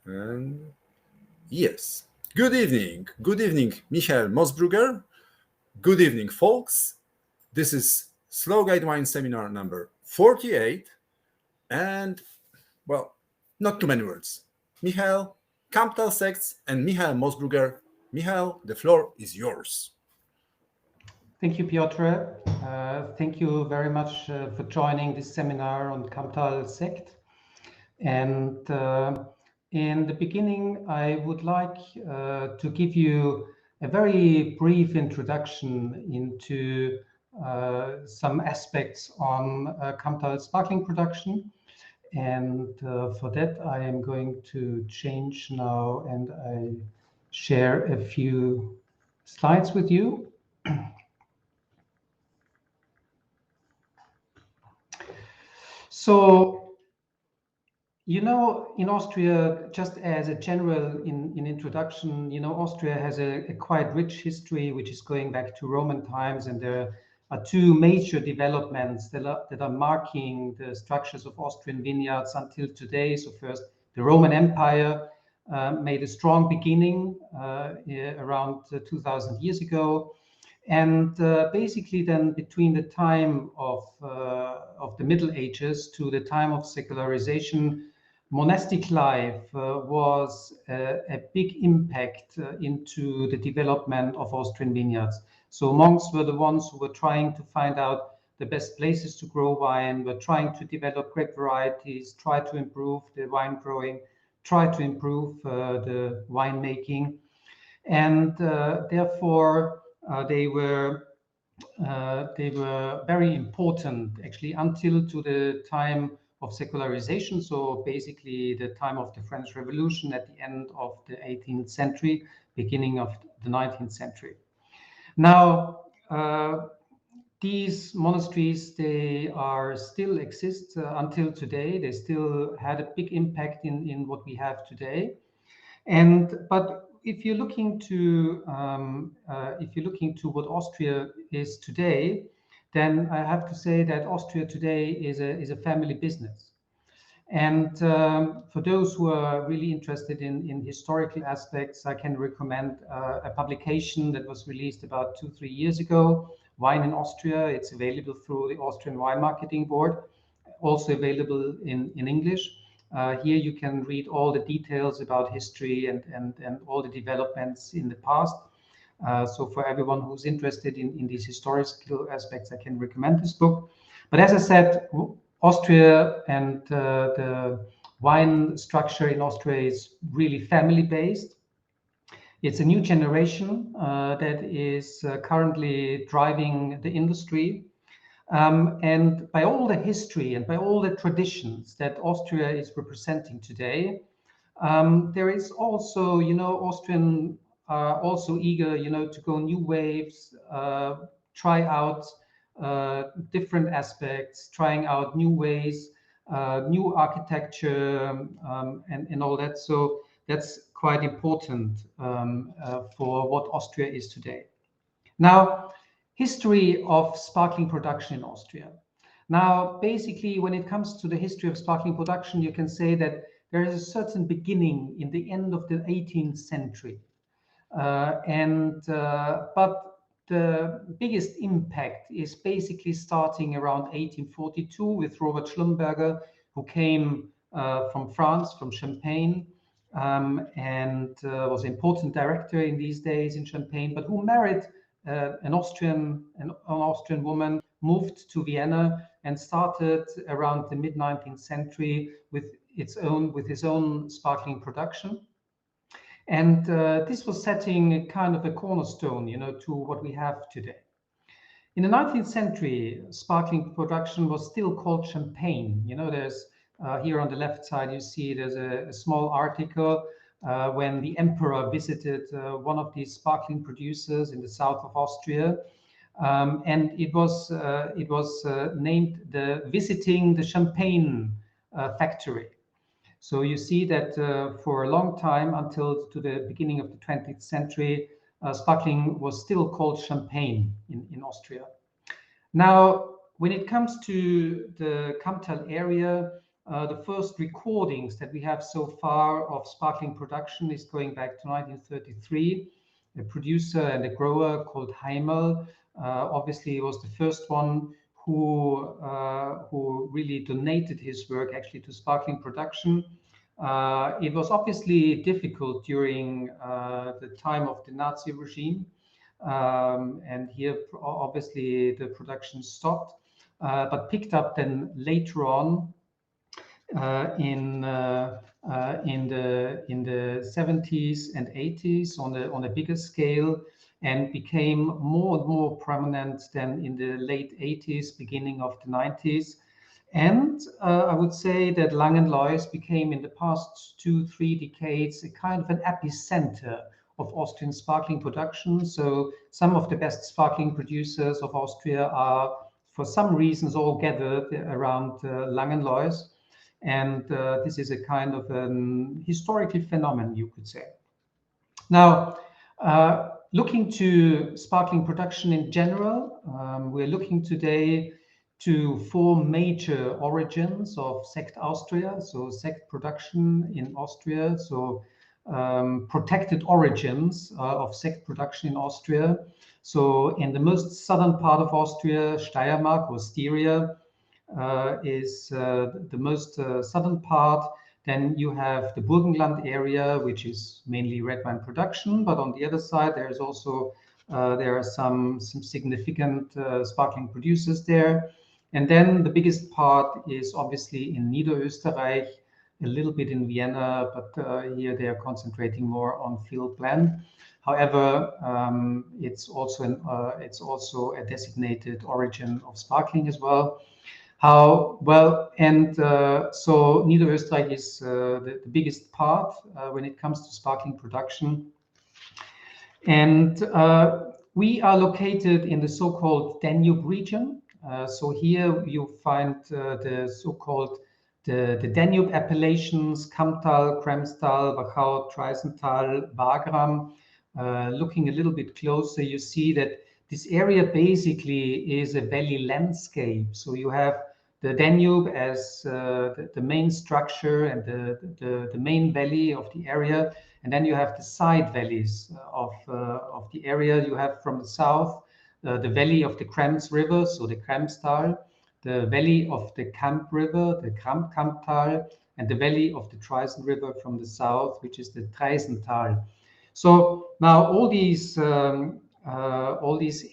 And yes, good evening. Good evening, Michael Mosbrugger. Good evening, folks. This is Slow Guide Wine Seminar number 48. And, well, not too many words. Michael, Kamptal Sekt, and Michael Mosbrugger. Michael, the floor is yours. Thank you, Piotr. Thank you very much for joining this seminar on Kamptal Sekt. And in the beginning, I would like to give you a very brief introduction into some aspects on Kamptal sparkling production. And for that, I am going to change now and I share a few slides with you. So, in Austria, just as a general in introduction, Austria has a quite rich history, which is going back to Roman times, and there are two major developments that are marking the structures of Austrian vineyards until today. So first, the Roman Empire made a strong beginning around 2,000 years ago. And basically then between the time of the Middle Ages to the time of secularization, monastic life was a big impact into the development of Austrian vineyards. So monks were the ones who were trying to find out the best places to grow wine, were trying to develop grape varieties, try to improve the wine growing, try to improve the winemaking. And therefore, they were very important actually until to the time of secularization. So basically the time of the French Revolution at the end of the 18th century, beginning of the 19th century. Now, these monasteries, they are still exist until today. They still had a big impact in what we have today. But if you're looking to what Austria is today, then I have to say that Austria today is a family business. And for those who are really interested in historical aspects, I can recommend a publication that was released about 2-3 years ago, Wine in Austria. It's available through the Austrian Wine Marketing Board, also available in English. Here you can read all the details about history and all the developments in the past. So for everyone who's interested in these historical aspects, I can recommend this book. But as I said, Austria and the wine structure in Austria is really family-based. It's a new generation that is currently driving the industry. And by all the history and by all the traditions that Austria is representing today, there is also, Austrian are also eager, to go new waves, try out different aspects, trying out new ways, new architecture, and all that. So that's quite important for what Austria is today. Now, history of sparkling production in Austria. Now, basically, when it comes to the history of sparkling production, you can say that there is a certain beginning in the end of the 18th century. But the biggest impact is basically starting around 1842 with Robert Schlumberger, who came from France, from Champagne, and was an important director in these days in Champagne, but who married an Austrian woman, moved to Vienna and started around the mid-19th century with his own sparkling production. And this was setting kind of a cornerstone, to what we have today. In the 19th century, sparkling production was still called champagne. There's here on the left side, you see there's a small article when the emperor visited one of these sparkling producers in the south of Austria. And it was named visiting the champagne factory. So you see that for a long time, until to the beginning of the 20th century, sparkling was still called champagne in Austria. Now, when it comes to the Kamptal area, The first recordings that we have so far of sparkling production is going back to 1933. A producer and a grower called Heimel obviously was the first one who really donated his work actually to sparkling production. It was obviously difficult during the time of the Nazi regime, and here obviously the production stopped, but picked up then later on in the 70s and 80s on a bigger scale, and became more and more prominent than in the late 80s, beginning of the 90s. And I would say that Langenlois became, in the past 2-3 decades, a kind of an epicenter of Austrian sparkling production. So some of the best sparkling producers of Austria are, for some reasons, all gathered around Langenlois. And this is a kind of an historical phenomenon, you could say. Now, looking to sparkling production in general, we're looking today to 4 major origins of Sekt Austria, so Sekt production in Austria, so protected origins of Sekt production in Austria. So in the most southern part of Austria, Steiermark or Styria, is the most southern part. Then you have the Burgenland area, which is mainly red wine production. But on the other side, there is also there are some significant sparkling producers there. And then the biggest part is obviously in Niederösterreich, a little bit in Vienna, but here they are concentrating more on field blend. However, it's also a designated origin of sparkling as well. How well, and so Niederösterreich is the biggest part when it comes to sparkling production. And we are located in the so-called Danube region. So here you find the so-called the Danube appellations, Kamptal, Kremstal, Wachau, Traisental, Wagram. Looking a little bit closer, you see that this area basically is a valley landscape. So you have the Danube as the main structure and the main valley of the area. And then you have the side valleys of the area. You have from the south the valley of the Krems River, so the Kremstal, the valley of the Kamp River, the Kamptal, and the valley of the Traisen River from the south, which is the Traisental. So now all these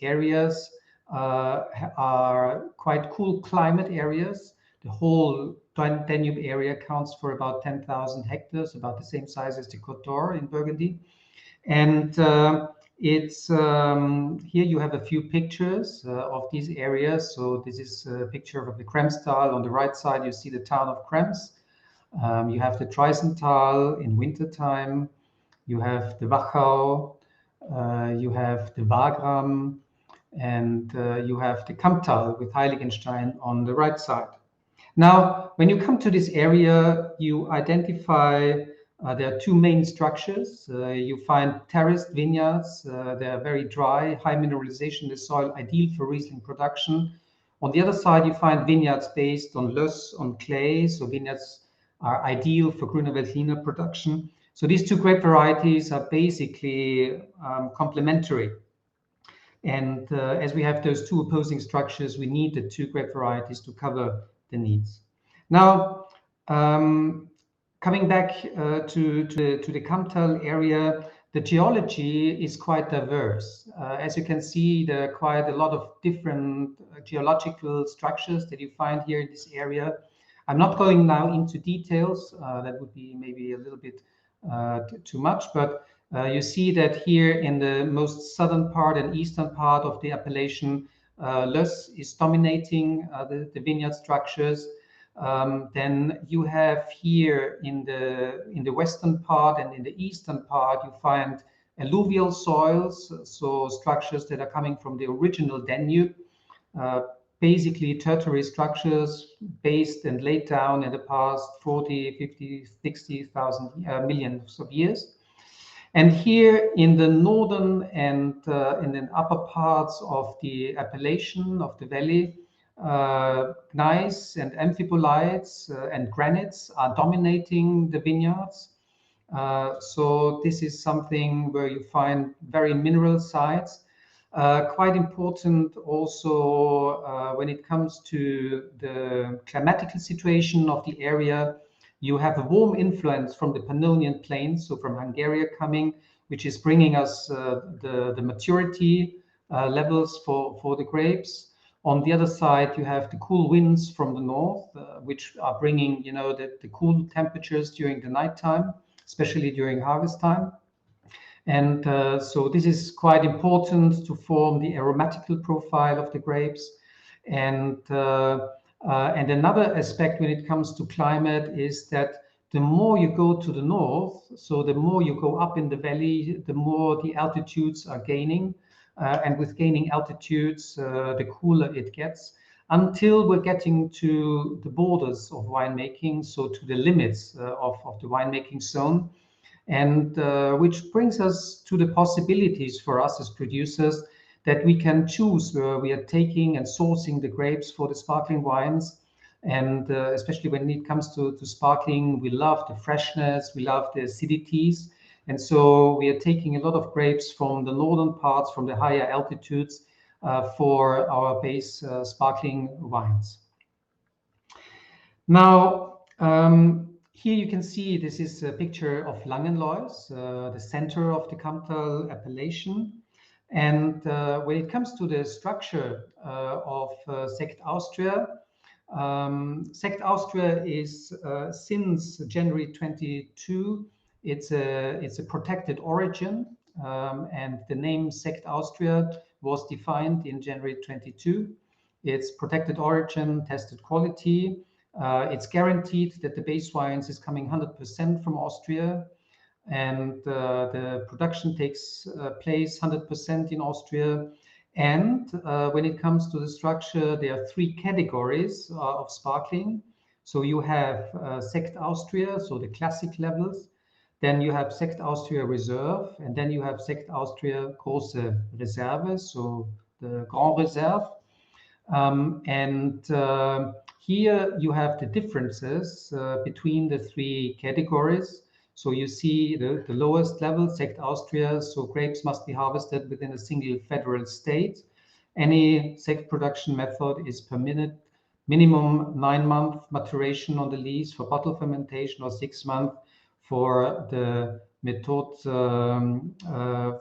areas are quite cool climate areas. The whole Danube area counts for about 10,000 hectares, about the same size as the Côte d'Or in Burgundy. And it's here you have a few pictures of these areas. So this is a picture of the Kremstal. On the right side, you see the town of Krems. You have the Traisental in wintertime. You have the Wachau. You have the Wagram. And you have the Kamptal with Heiligenstein on the right side. Now, when you come to this area, you identify there are 2 main structures. You find terraced vineyards. They are very dry, high mineralization in the soil, ideal for Riesling production. On the other side, you find vineyards based on löss, on clay. So vineyards are ideal for Grüner Veltliner production. So these 2 grape varieties are basically complementary. And as we have those 2 opposing structures, we need the 2 grape varieties to cover the needs. Now, coming back to the Kamptal area, the geology is quite diverse. As you can see, there are quite a lot of different geological structures that you find here in this area. I'm not going now into details. That would be maybe a little bit too much, but you see that here in the most southern part and eastern part of the appellation, löss is dominating the vineyard structures. Then you have here in the western part and in the eastern part, you find alluvial soils, so structures that are coming from the original Danube, basically tertiary structures based and laid down in the past 40, 50, 60,000 millions of years. And here in the northern and in the upper parts of the appellation of the valley, gneiss and amphibolites and granites are dominating the vineyards. So this is something where you find very mineral sites. Quite important also when it comes to the climatical situation of the area. You have a warm influence from the Pannonian Plains, so from Hungary coming, which is bringing us the maturity levels for the grapes. On the other side, you have the cool winds from the north, which are bringing, the cool temperatures during the nighttime, especially during harvest time. And so this is quite important to form the aromatical profile of the grapes. And another aspect when it comes to climate is that the more you go to the north, so the more you go up in the valley, the more the altitudes are gaining. And with gaining altitudes, the cooler it gets, until we're getting to the borders of winemaking, so to the limits of the winemaking zone. And which brings us to the possibilities for us as producers that we can choose where we are taking and sourcing the grapes for the sparkling wines. And especially when it comes to sparkling, we love the freshness, we love the acidities. And so we are taking a lot of grapes from the northern parts, from the higher altitudes, for our base sparkling wines. Now, here you can see this is a picture of Langenlois, the center of the Kamptal appellation. And when it comes to the structure of Sekt Austria, Sekt Austria is since January 22, it's a protected origin, and the name Sekt Austria was defined in January 22. It's protected origin, tested quality. It's guaranteed that the base wines is coming 100% from Austria, and the production takes place 100% in Austria. And when it comes to the structure, there are three categories of sparkling. So you have Sekt Austria, so the classic levels. Then you have Sekt Austria Reserve, and then you have Sekt Austria Große Reserve, so the Grand Reserve. And here you have the differences between the three categories. So you see the lowest level, Sekt Austria, so grapes must be harvested within a single federal state. Any sekt production method is permitted. Minimum 9-month maturation on the lees for bottle fermentation, or 6 months for the method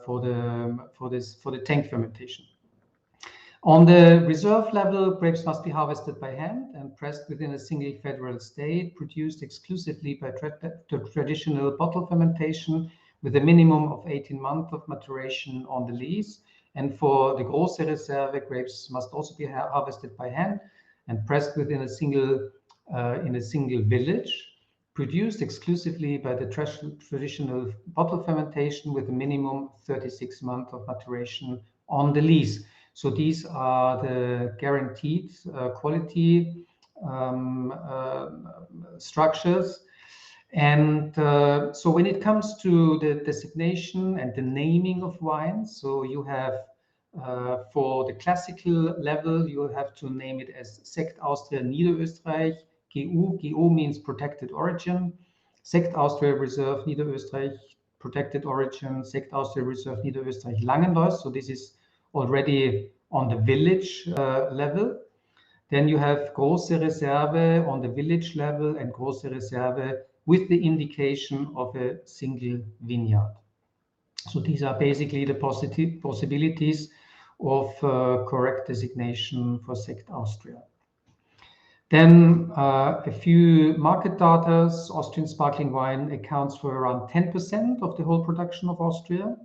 for the tank fermentation. On the reserve level, grapes must be harvested by hand and pressed within a single federal state, produced exclusively by traditional bottle fermentation with a minimum of 18 months of maturation on the lees. And for the Große Reserve, grapes must also be harvested by hand and pressed within a single village, produced exclusively by the traditional bottle fermentation with a minimum 36 months of maturation on the lees. So these are the guaranteed quality structures. And so when it comes to the designation and the naming of wines, so you have for the classical level, you have to name it as Sekt Austria Niederösterreich, GU. GU means protected origin. Sekt Austria Reserve Niederösterreich, protected origin. Sekt Austria Reserve Niederösterreich Langenlois. So this is already on the village level. Then you have Große Reserve on the village level and Große Reserve with the indication of a single vineyard. So these are basically the possibilities of correct designation for Sekt Austria. Then a few market data. Austrian sparkling wine accounts for around 10% of the whole production of Austria.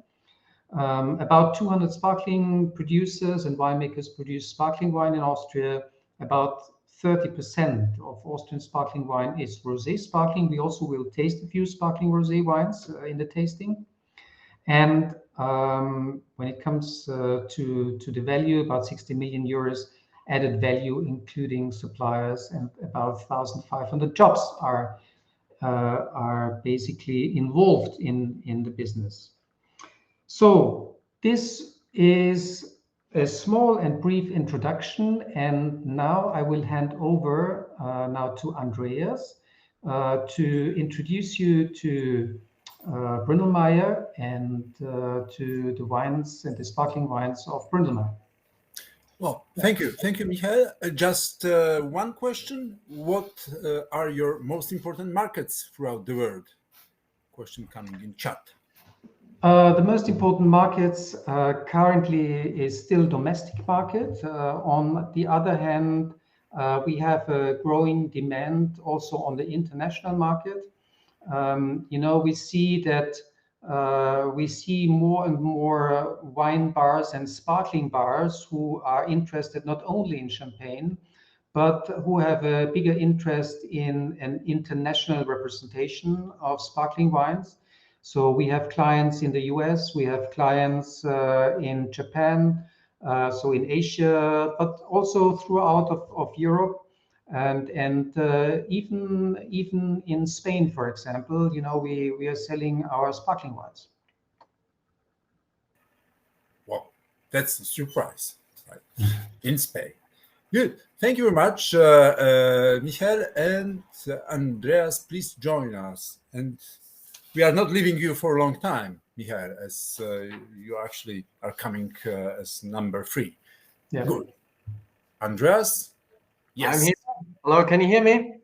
About 200 sparkling producers and winemakers produce sparkling wine in Austria. About 30% of Austrian sparkling wine is rosé sparkling. We also will taste a few sparkling rosé wines in the tasting. And when it comes to the value, about 60 million euros added value, including suppliers, and about 1,500 jobs are basically involved in the business. So this is A small and brief introduction, and now I will hand over now to Andreas to introduce you to Bründelmeier and to the wines and the sparkling wines of Bründelmeier. Well, thank you, Michael. Just one question: what are your most important markets throughout the world? Question coming in chat. The most important markets currently is still domestic market. On the other hand, we have a growing demand also on the international market. We see that we see more and more wine bars and sparkling bars who are interested not only in champagne, but who have a bigger interest in an international representation of sparkling wines. So we have clients in the US, we have clients in Japan, so in Asia, but also throughout of Europe. And even in Spain, for example, we are selling our sparkling wines. Well, that's a surprise, right? In Spain. Good. Thank you very much, Michael and Andreas. Please join us. And we are not leaving you for a long time, Michael, as you actually are coming as number 3. Yeah. Good. Andreas? Yes. I'm here. Hello, can you hear me?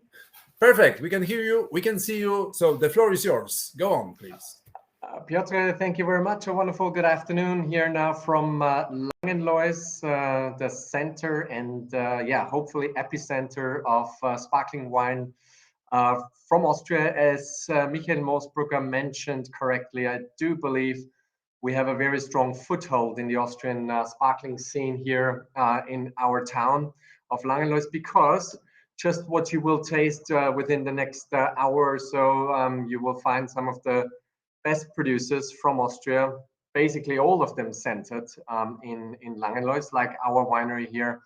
Perfect. We can hear you. We can see you. So the floor is yours. Go on, please. Piotr, thank you very much. A wonderful good afternoon here now from Langenlois, the center and hopefully epicenter of sparkling wine from Austria. As Michael Mosbrugger mentioned correctly, I do believe we have a very strong foothold in the Austrian sparkling scene here in our town of Langenlois, because just what you will taste within the next hour or so, you will find some of the best producers from Austria, basically all of them centered in Langenlois, like our winery here,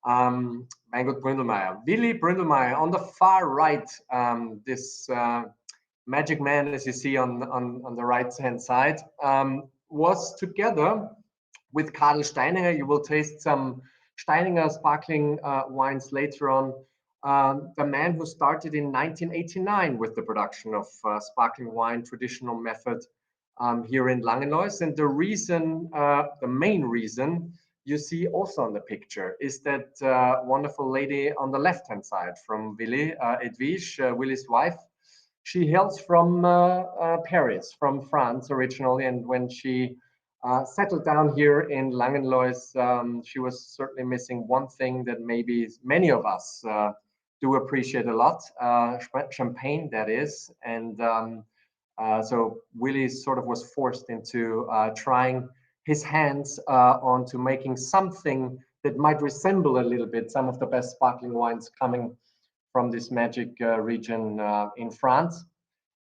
Weingut Bründelmeier. Willi Bründelmeier on the far right, this magic man, as you see on the right-hand side, was together with Karl Steininger. You will taste some Steininger sparkling wines later on. The man who started in 1989 with the production of sparkling wine, traditional method here in Langenlois. And the reason, the main reason you see also on the picture is that wonderful lady on the left-hand side from Willi, Edwige, Willi's wife. She hails from Paris, from France originally, and when she settled down here in Langenlois, she was certainly missing one thing that maybe many of us do appreciate a lot, champagne, that is. And so Willi sort of was forced into trying his hands onto making something that might resemble a little bit some of the best sparkling wines coming from this magic region in France.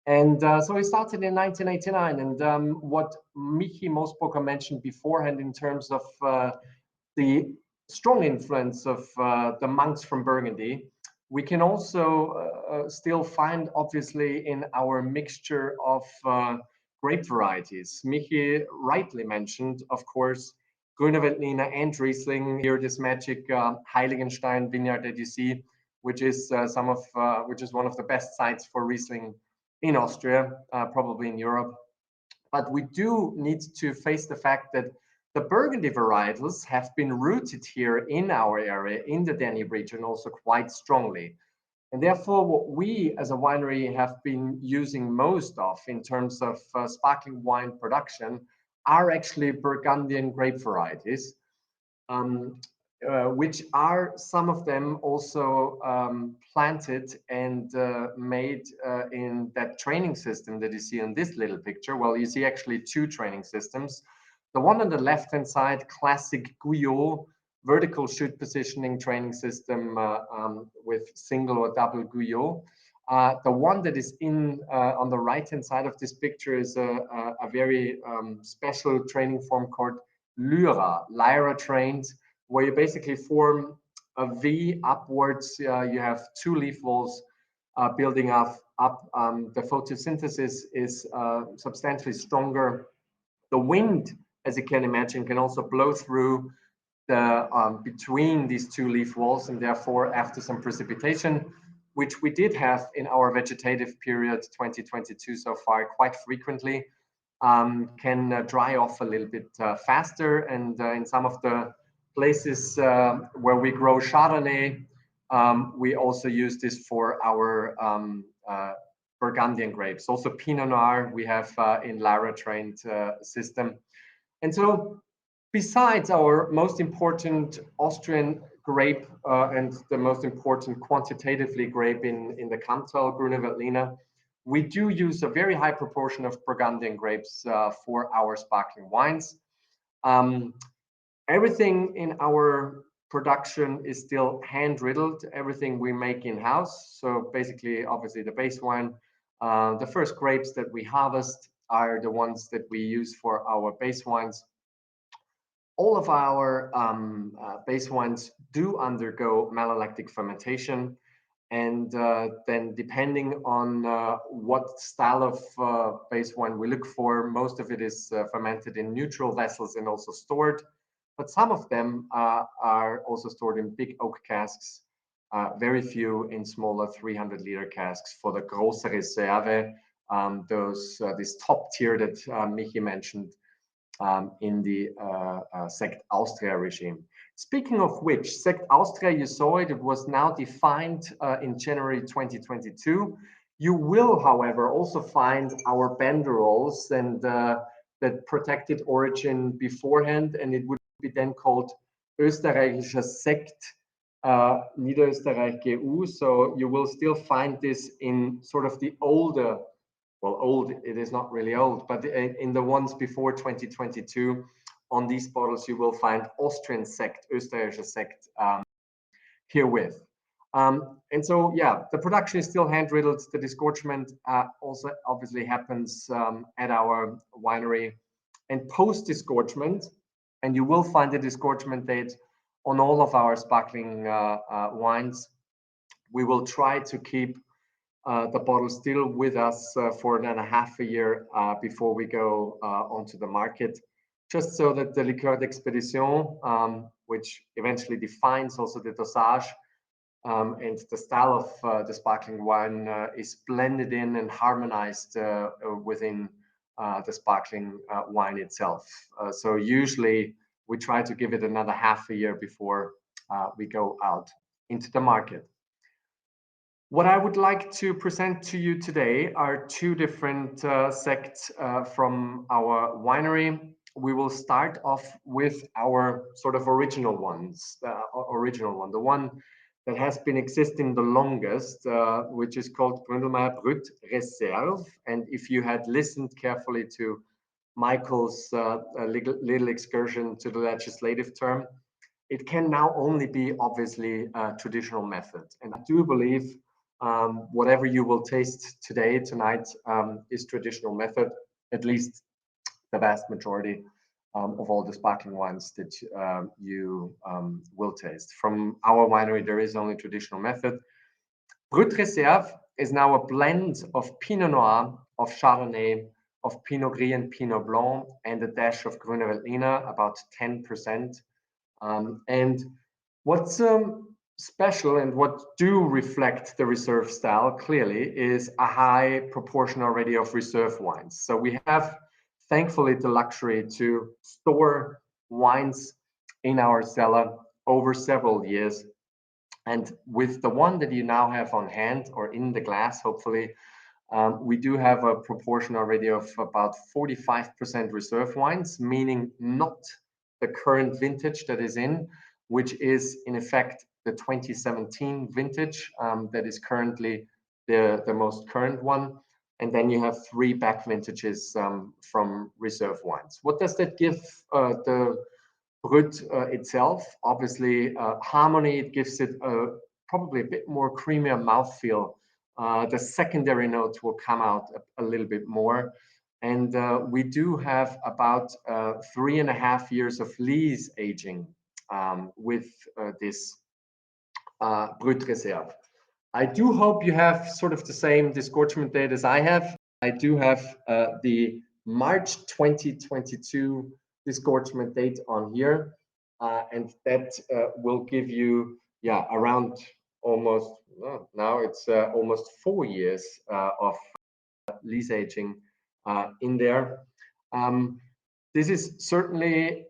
And so he started in 1989. And what Michi Mosbrugger mentioned beforehand in terms of the strong influence of the monks from Burgundy, we can also still find, obviously, in our mixture of grape varieties. Michi rightly mentioned, of course, Grüne Veltliner and Riesling. Here, this magic Heiligenstein vineyard that you see, which is one of the best sites for Riesling in Austria, probably in Europe. But we do need to face the fact that the Burgundy varietals have been rooted here in our area, in the Danube region, also quite strongly. And therefore, what we as a winery have been using most of in terms of sparkling wine production are actually Burgundian grape varieties, which are some of them also planted and made in that training system that you see in this little picture. Well, you see actually two training systems. The one on the left-hand side, classic Guyot, vertical shoot positioning training system with single or double Guyot. The one that is on the right-hand side of this picture is a very special training form called Lyra trained, where you basically form a V upwards. You have two leaf walls building up. The photosynthesis is substantially stronger. The wind, as you can imagine, can also blow through between these two leaf walls, and therefore after some precipitation, which we did have in our vegetative period 2022 so far quite frequently, can dry off a little bit faster. And in some of the places where we grow Chardonnay, we also use this for our Burgundian grapes. Also Pinot Noir we have in Lyra trained system. And so besides our most important Austrian grape and the most important quantitatively grape in the Kamptal, Grüne Veltliner, we do use a very high proportion of Burgundian grapes for our sparkling wines. Everything in our production is still hand riddled. Everything we make in-house. So basically, obviously the base wine, the first grapes that we harvest are the ones that we use for our base wines. All of our base wines do undergo malolactic fermentation. And then depending on what style of base wine we look for, most of it is fermented in neutral vessels and also stored. But some of them are also stored in big oak casks, very few in smaller 300-liter casks for the Große Reserve, this top tier that Michi mentioned in the Sekt Austria regime. Speaking of which, Sekt Austria, you saw it, it was now defined in January 2022. You will, however, also find our banderols and that protected origin beforehand, and it would be then called Österreichischer Sekt Niederösterreich GU. So you will still find this in sort of the older, well, old, it is not really old, but in the ones before 2022, on these bottles, you will find Austrian Sekt, Österreichischer Sekt herewith. And so, yeah, the production is still hand riddled. The disgorgement also obviously happens at our winery. And post disgorgement, and you will find the disgorgement date on all of our sparkling wines, we will try to keep the bottle still with us for another half a year before we go onto the market, just so that the liqueur d'expédition, which eventually defines also the dosage and the style of the sparkling wine, is blended in and harmonized within the sparkling wine itself. So usually we try to give it another half a year before we go out into the market. What I would like to present to you today are two different sects from our winery. We will start off with our sort of original ones, the one that has been existing the longest, which is called Bründelmeier Brut Reserve. And if you had listened carefully to Michael's little excursion to the legislative term, it can now only be obviously a traditional method. And I do believe whatever you will taste today, tonight, is traditional method, at least the vast majority of all the sparkling wines that you will taste. From our winery, there is only traditional method. Brut Reserve is now a blend of Pinot Noir, of Chardonnay, of Pinot Gris and Pinot Blanc, and a dash of Grüne Veltliner, about 10%. And what's special and what do reflect the reserve style clearly is a high proportion already of reserve wines. So we have, thankfully, the luxury to store wines in our cellar over several years. And with the one that you now have on hand or in the glass, hopefully, we do have a proportion already of about 45% reserve wines, meaning not the current vintage that is in, which is in effect the 2017 vintage that is currently the most current one. And then you have 3 back vintages from reserve wines. What does that give the Brut itself? Obviously, harmony, it gives it probably a bit more creamier mouthfeel. The secondary notes will come out a little bit more. And we do have about 3.5 years of lees aging with this Brut Reserve. I do hope you have sort of the same disgorgement date as I have. I do have the March 2022 disgorgement date on here. and that will give you, yeah, around almost, now it's almost 4 years of lease aging in there. This is certainly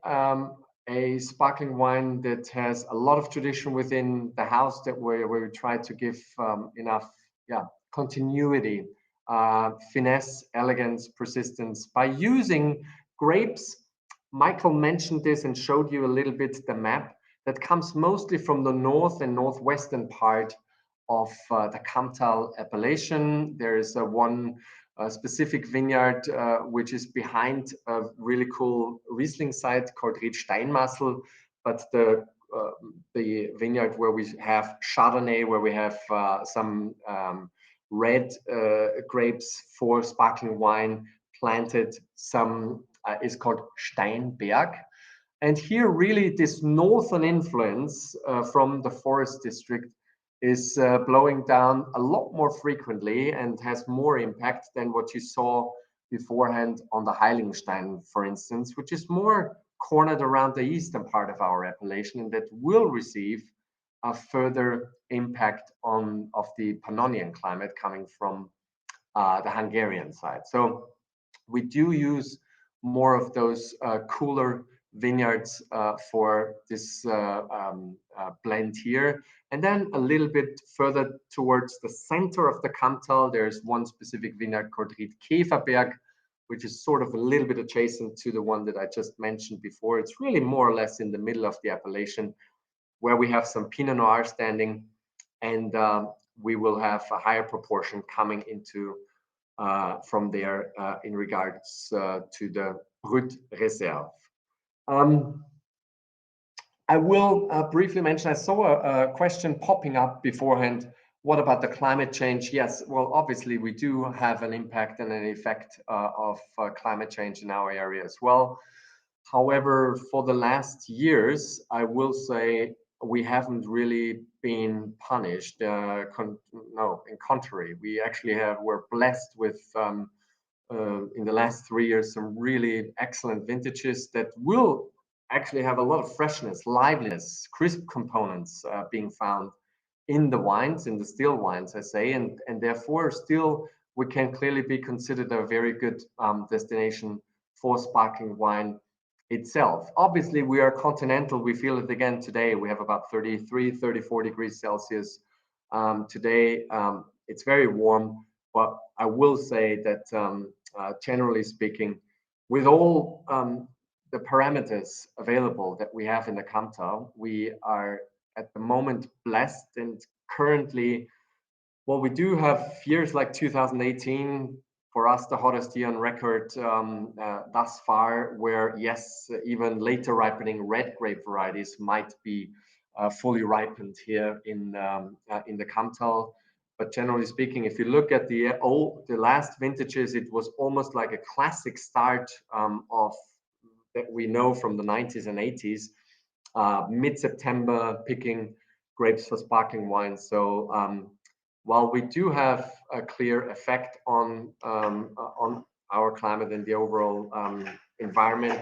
a sparkling wine that has a lot of tradition within the house, that where we try to give enough, yeah, continuity, finesse, elegance, persistence by using grapes. Michael mentioned this and showed you a little bit the map that comes mostly from the north and northwestern part of the Kamptal appellation. There is one specific vineyard which is behind a really cool Riesling site called Riedsteinmassel, but the vineyard where we have Chardonnay, where we have some red grapes for sparkling wine planted, some is called Steinberg. And here really this northern influence from the forest district is blowing down a lot more frequently and has more impact than what you saw beforehand on the Heiligenstein, for instance, which is more cornered around the eastern part of our appellation, and that will receive a further impact of the Pannonian climate coming from the Hungarian side. So we do use more of those cooler vineyards for this blend here. And then a little bit further towards the center of the Kamptal, there's one specific vineyard called Riedkäferberg, which is sort of a little bit adjacent to the one that I just mentioned before. It's really more or less in the middle of the appellation, where we have some Pinot Noir standing, and we will have a higher proportion coming into from there in regards to the Brut Reserve. I will briefly mention, I saw a question popping up beforehand. What about the climate change? Yes, well, obviously we do have an impact and an effect of climate change in our area as well. However, for the last years, I will say we haven't really been punished. No, in contrary, we actually we're blessed with in the last 3 years some really excellent vintages that will actually have a lot of freshness, liveliness, crisp components being found in the wines, in the still wines, I say, and therefore still we can clearly be considered a very good destination for sparkling wine itself. Obviously, we are continental. We feel it again today. We have about 33, 34 degrees Celsius today. It's very warm, but I will say that generally speaking, with all the parameters available that we have in the Kamptal, we are at the moment blessed. And currently, well, we do have years like 2018, for us, the hottest year on record thus far, where yes, even later ripening red grape varieties might be fully ripened here in the Kamptal. But generally speaking, if you look at the last vintages, it was almost like a classic start of that we know from the 90s and 80s, mid-September picking grapes for sparkling wine. So while we do have a clear effect on our climate and the overall environment,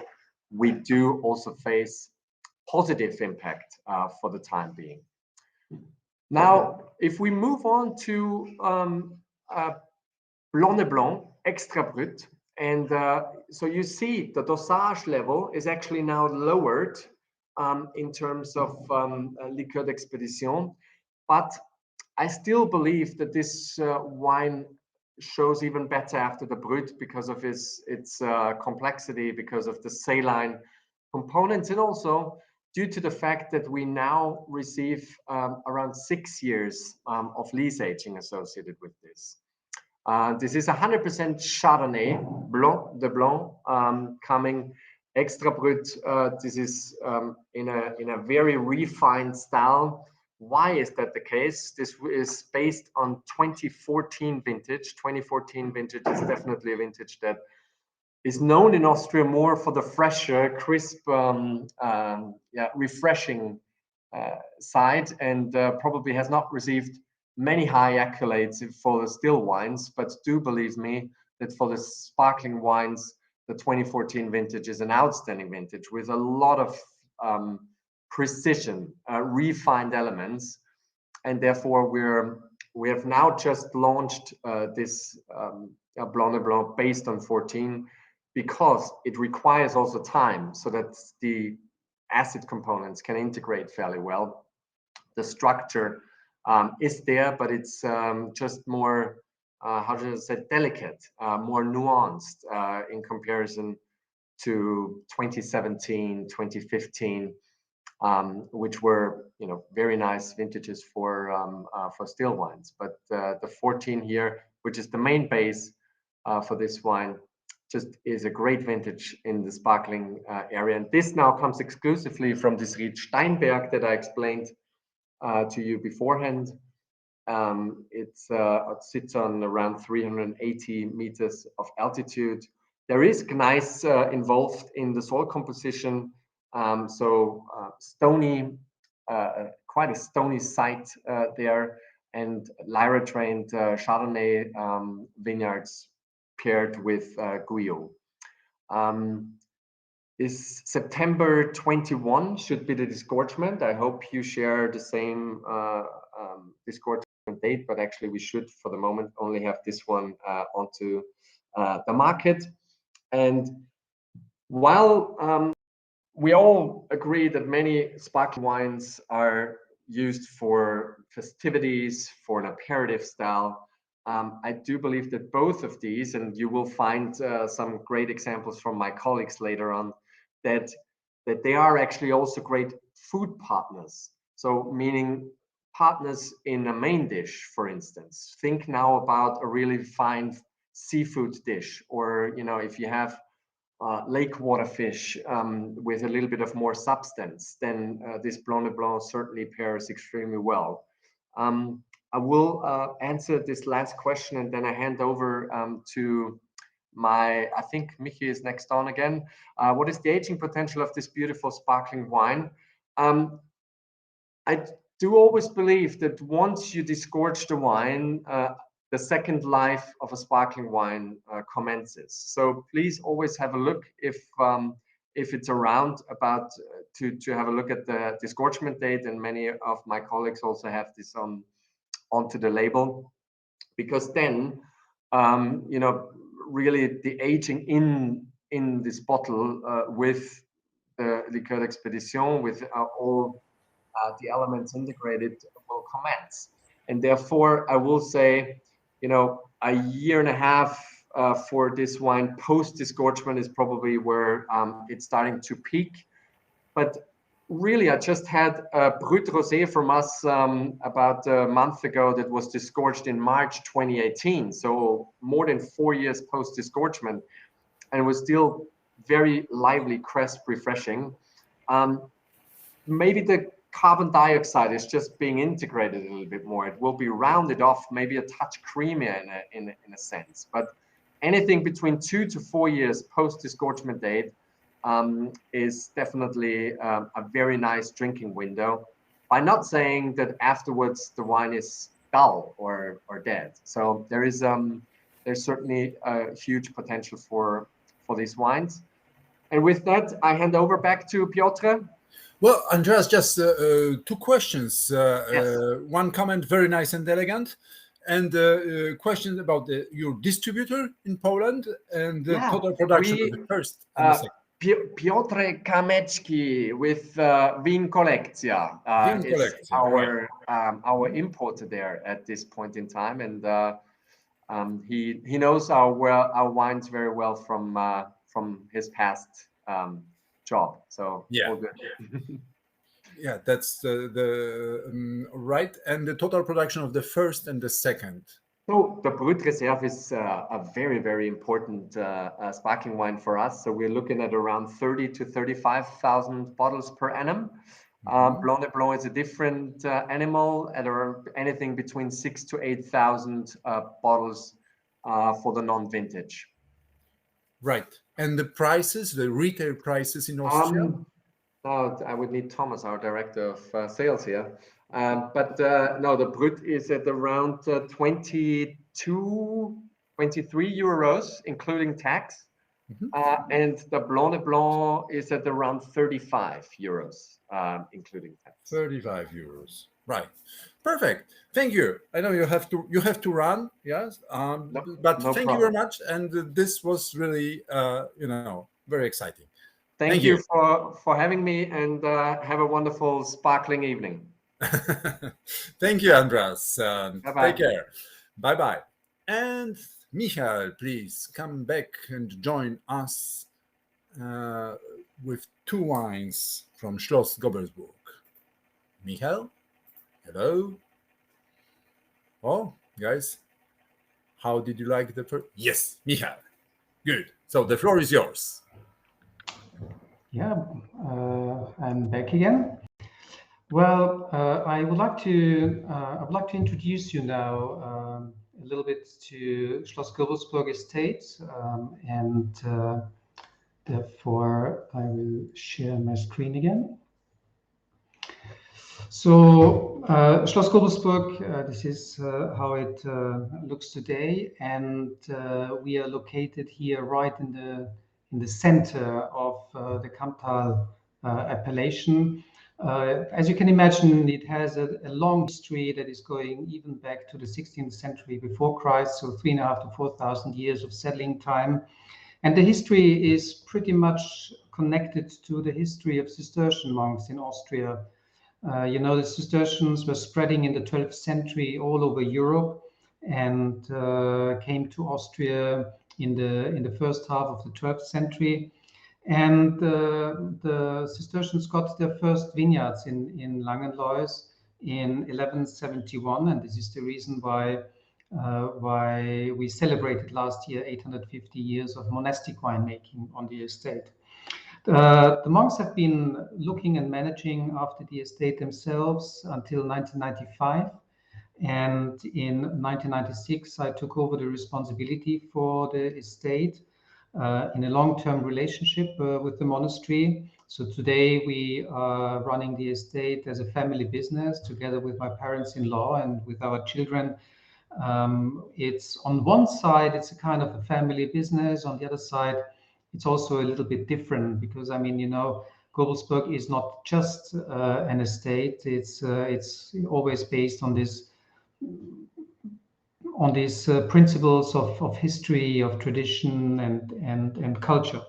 we do also face positive impact for the time being. Now, if we move on to Blanc de Blanc, Extra Brut, and so you see the dosage level is actually now lowered in terms of liqueur d'expédition, but I still believe that this wine shows even better after the Brut because of its complexity, because of the saline components, and also due to the fact that we now receive around 6 years of lease aging associated with this. This is 100% Chardonnay, Blanc de Blanc, coming Extra Brut. This is in a very refined style. Why is that the case? This is based on 2014 vintage. 2014 vintage is definitely a vintage that is known in Austria more for the fresher, crisp, refreshing side, and probably has not received many high accolades for the still wines, but do believe me that for the sparkling wines, the 2014 vintage is an outstanding vintage with a lot of precision, refined elements, and therefore we have now just launched this Blanc de Blanc based on 14, because it requires also time so that the acid components can integrate fairly well. The structure is there, but it's just more, how should I say, delicate, more nuanced in comparison to 2017, 2015, which were, you know, very nice vintages for still wines. But the 14 here, which is the main base for this wine, just is a great vintage in the sparkling area. And this now comes exclusively from this Ried Steinberg that I explained to you beforehand. It sits on around 380 meters of altitude. There is gneiss involved in the soil composition, stony, quite a stony site there, and Lyra trained Chardonnay vineyards paired with Guyot. Is September 21 should be the disgorgement. I hope you share the same disgorgement date, but actually we should, for the moment, only have this one onto the market. And while we all agree that many sparkling wines are used for festivities, for an aperitif style, I do believe that both of these, and you will find some great examples from my colleagues later on, that they are actually also great food partners. So meaning partners in a main dish, for instance. Think now about a really fine seafood dish, or, you know, if you have lake water fish with a little bit of more substance, then this Blanc de Blanc certainly pairs extremely well. I will answer this last question, and then I hand over to I think Michi is next on again. What is the aging potential of this beautiful sparkling wine? I do always believe that once you disgorge the wine, the second life of a sparkling wine commences. So please always have a look if it's around about to have a look at the disgorgement date, and many of my colleagues also have this onto the label, because then you know, really the aging in this bottle with the Liqueur d'Expédition, with all the elements integrated, will commence. And therefore, I will say, you know, a year and a half for this wine post disgorgement is probably where it's starting to peak. But really, I just had a Brut Rosé from us about a month ago that was disgorged in March 2018. So more than 4 years post disgorgement, and was still very lively, crisp, refreshing. Maybe the carbon dioxide is just being integrated a little bit more. It will be rounded off, maybe a touch creamier in a sense. But anything between 2 to 4 years post disgorgement date is definitely a very nice drinking window, by not saying that afterwards the wine is dull or dead. So there's certainly a huge potential for these wines. And with that, I hand over back to Piotr. Well, Andreas, just two questions. Yes. One comment, very nice and elegant, and question about your distributor in Poland and the total production of the first and the second. Piotr Kamecki with Wien Kolekcja is our importer there at this point in time, and he knows our wines very well from his past job. So yeah, all good. Yeah, that's the right. And the total production of the first and the second. So the Brut Reserve is a very, very important sparkling wine for us. So we're looking at around 30 to 35,000 bottles per annum. Blanc de Blanc is a different animal at anything between 6,000 to 8,000 bottles for the non-vintage. Right. And the prices, the retail prices in Austria? I would need Thomas, our director of sales here. But no, the Brut is at around 22, 23 euros, including tax. Mhm. And the Blanc de Blanc is at around 35 euros, including tax. 35 euros. Right. Perfect. Thank you. I know you have to run. Yes. No, But no thank you very problem. much. And this was really very exciting. Thank Thank you. you for having me, and have a wonderful sparkling evening. Thank you, Andras. Bye Take bye. care. Bye bye. And Michael, please come back and join us uh, with two wines from Schloss Gobelsburg. Michael, hello. Oh, guys, how did you like the first? Yes, Michael. Good. So the floor is yours. Yeah, I'm back again. Well, I would like to introduce you now a little bit to Schloss Gobelsburg Estate, and therefore I will share my screen again. So Schloss Gobelsburg, this is how it looks today, and we are located here right in the center of the Kamptal appellation. As you can imagine, it has a long history that is going even back to the 16th century before Christ, so 3,500 to 4,000 years of settling time. And the history is pretty much connected to the history of Cistercian monks in Austria. The Cistercians were spreading in the 12th century all over Europe and came to Austria in the first half of the 12th century. And the Cistercians got their first vineyards in Langenlois in 1171, and this is the reason why we celebrated last year 850 years of monastic winemaking on the estate. The monks have been looking and managing after the estate themselves until 1995. And in 1996, I took over the responsibility for the estate in a long-term relationship with the monastery. So today we are running the estate as a family business together with my parents-in-law and with our children. It's on one side, it's a kind of a family business. On the other side, it's also a little bit different because Gobelsburg is not just an estate. It's always based on these principles of history, of tradition, and culture.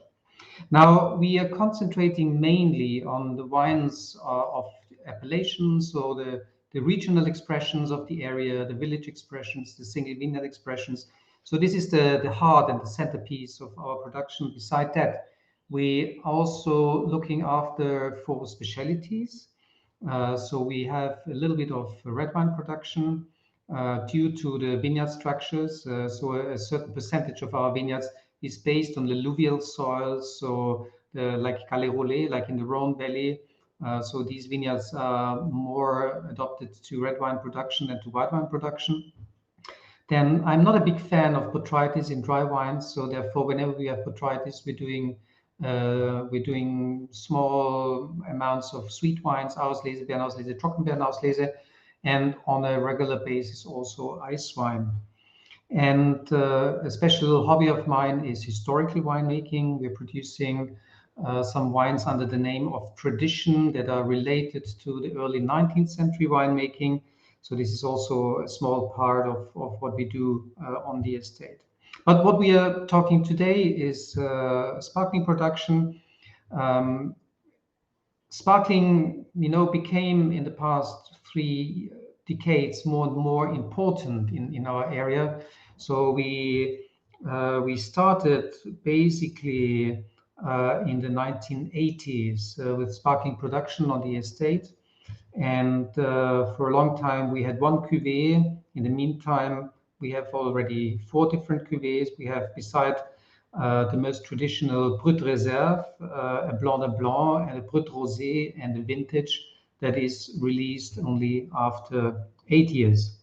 Now, we are concentrating mainly on the wines of appellation, so the regional expressions of the area, the village expressions, the single vineyard expressions. So this is the heart and the centerpiece of our production. Beside that, we also looking after for specialities. So we have a little bit of red wine production due to the vineyard structures. So a certain percentage of our vineyards is based on alluvial soils, so like Calais Rolais, like in the Rhone Valley. So these vineyards are more adopted to red wine production than to white wine production. Then I'm not a big fan of botrytis in dry wines, so therefore, whenever we have botrytis, we're doing small amounts of sweet wines, Auslese, Beerenauslese, Trockenbeerenauslese, and on a regular basis also ice wine. And a special hobby of mine is historical winemaking. We're producing some wines under the name of tradition that are related to the early 19th century winemaking. So this is also a small part of what we do on the estate. But what we are talking today is sparkling production. Um, Sparkling, became in the past 3 decades more and more important in our area. So we started basically in the 1980s with sparkling production on the estate. And for a long time, we had one cuvée. In the meantime, we have already 4 different cuvées. We have, beside the most traditional Brut Reserve, a Blanc de Blanc, and a Brut Rosé, and a vintage that is released only after 8 years.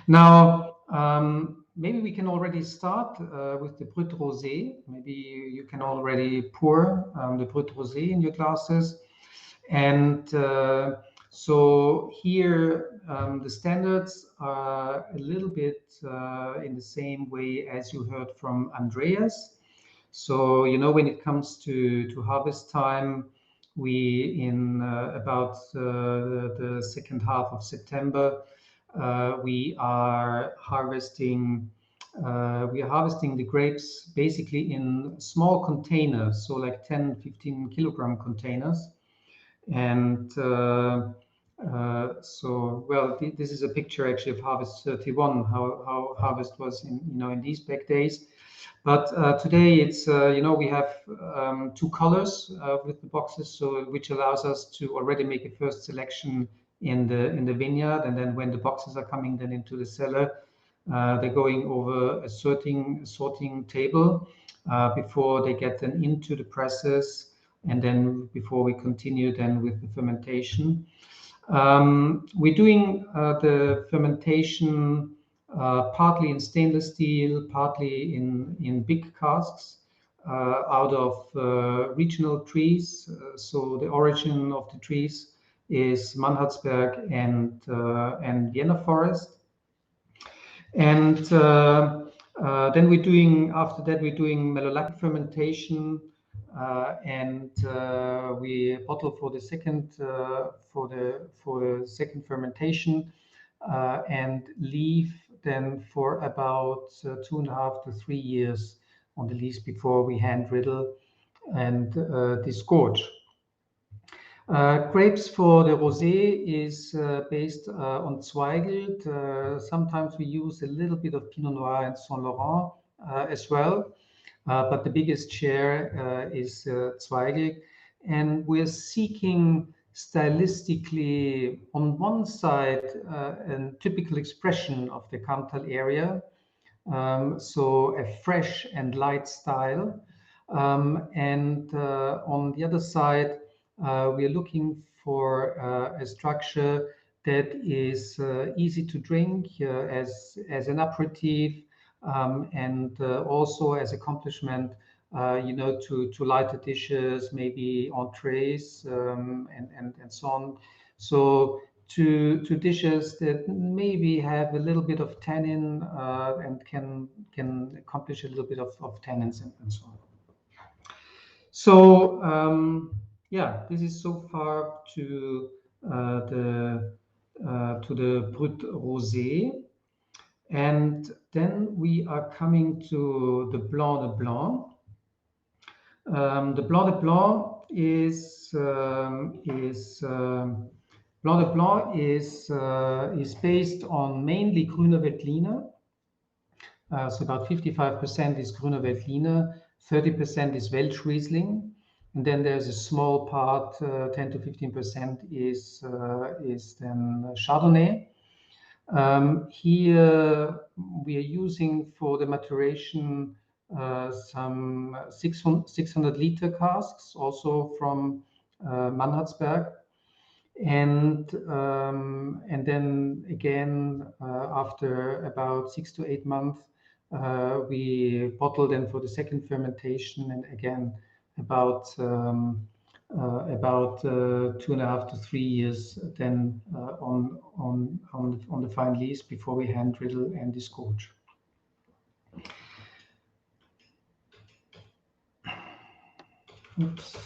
Now, maybe we can already start with the Brut Rosé. Maybe you can already pour the Brut Rosé in your glasses. And so here, the standards are a little bit in the same way as you heard from Andreas. So, when it comes to harvest time, we in about the second half of September, we are harvesting. We are harvesting the grapes basically in small containers, so like 10, 15 kilogram containers. And this is a picture actually of Harvest 31, how harvest was in these back days. But today it's we have two colors with the boxes, so which allows us to already make a first selection in the vineyard, and then when the boxes are coming then into the cellar, they're going over a sorting table before they get then into the presses, and then before we continue then with the fermentation. We're doing the fermentation partly in stainless steel, partly in big casks out of regional trees. So the origin of the trees is Mannhardsberg and Vienna forest. And then after that we're doing malolactic fermentation, and we bottle for the second fermentation, and leave then for about 2.5 to 3 years on the lees before we hand riddle and disgorge. Grapes for the rosé is based on Zweigelt. Sometimes we use a little bit of Pinot Noir and Saint Laurent as well, but the biggest share is Zweigelt. And we're seeking stylistically, on one side, a typical expression of the Kamptal area, so a fresh and light style. And on the other side, we are looking for a structure that is easy to drink as an aperitif, and also as accomplishment, to lighter dishes, maybe entrees, and so on. So to dishes that maybe have a little bit of tannin and can accomplish a little bit of tannins and so on. So this is so far to the Brut Rosé, and then we are coming to the Blanc de Blanc. The Blanc de Blanc is Blanc de Blanc is based on mainly Grüner Veltliner. So about 55% is Grüner Veltliner, 30% is Welsch Riesling, and then there's a small part, 10 to 15% is then Chardonnay. Here we are using for the maturation some 600 liter casks, also from Mannhardsberg. And then again, after about 6 to 8 months, we bottle them for the second fermentation, and again about 2.5 to 3 years then on the fine lees before we hand riddle and disgorge. Oops.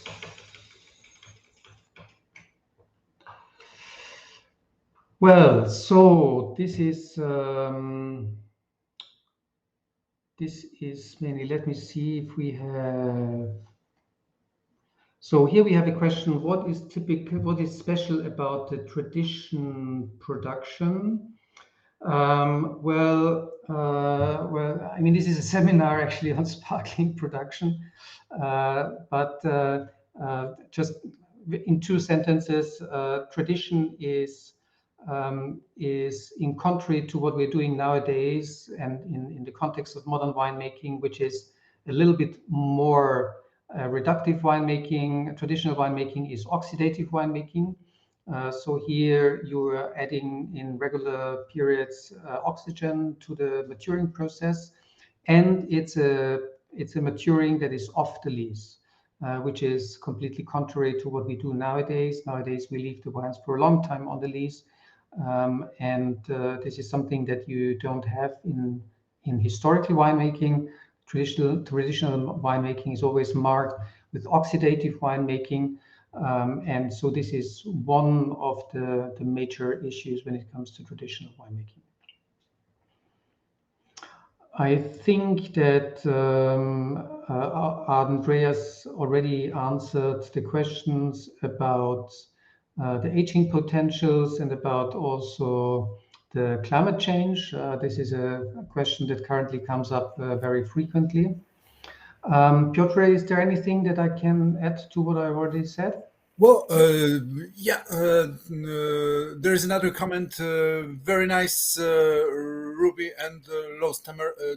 Well, so this is mainly, let me see if we have. So here we have a question: what is typical? What is special about the tradition production? Well, I mean, this is a seminar actually on sparkling production, but just in 2 sentences, tradition is in contrary to what we're doing nowadays, and in the context of modern winemaking, which is a little bit more reductive winemaking. Traditional winemaking is oxidative winemaking. So here you are adding in regular periods oxygen to the maturing process, and it's a maturing that is off the lees, which is completely contrary to what we do nowadays. Nowadays we leave the wines for a long time on the lees, and this is something that you don't have in historical winemaking. traditional winemaking is always marked with oxidative winemaking, and so this is one of the major issues when it comes to traditional winemaking. I think that Andreas already answered the questions about the aging potentials and about also the climate change. This is a question that currently comes up very frequently. Piotr, is there anything that I can add to what I've already said? Well, yeah, there is another comment. Very nice, ruby and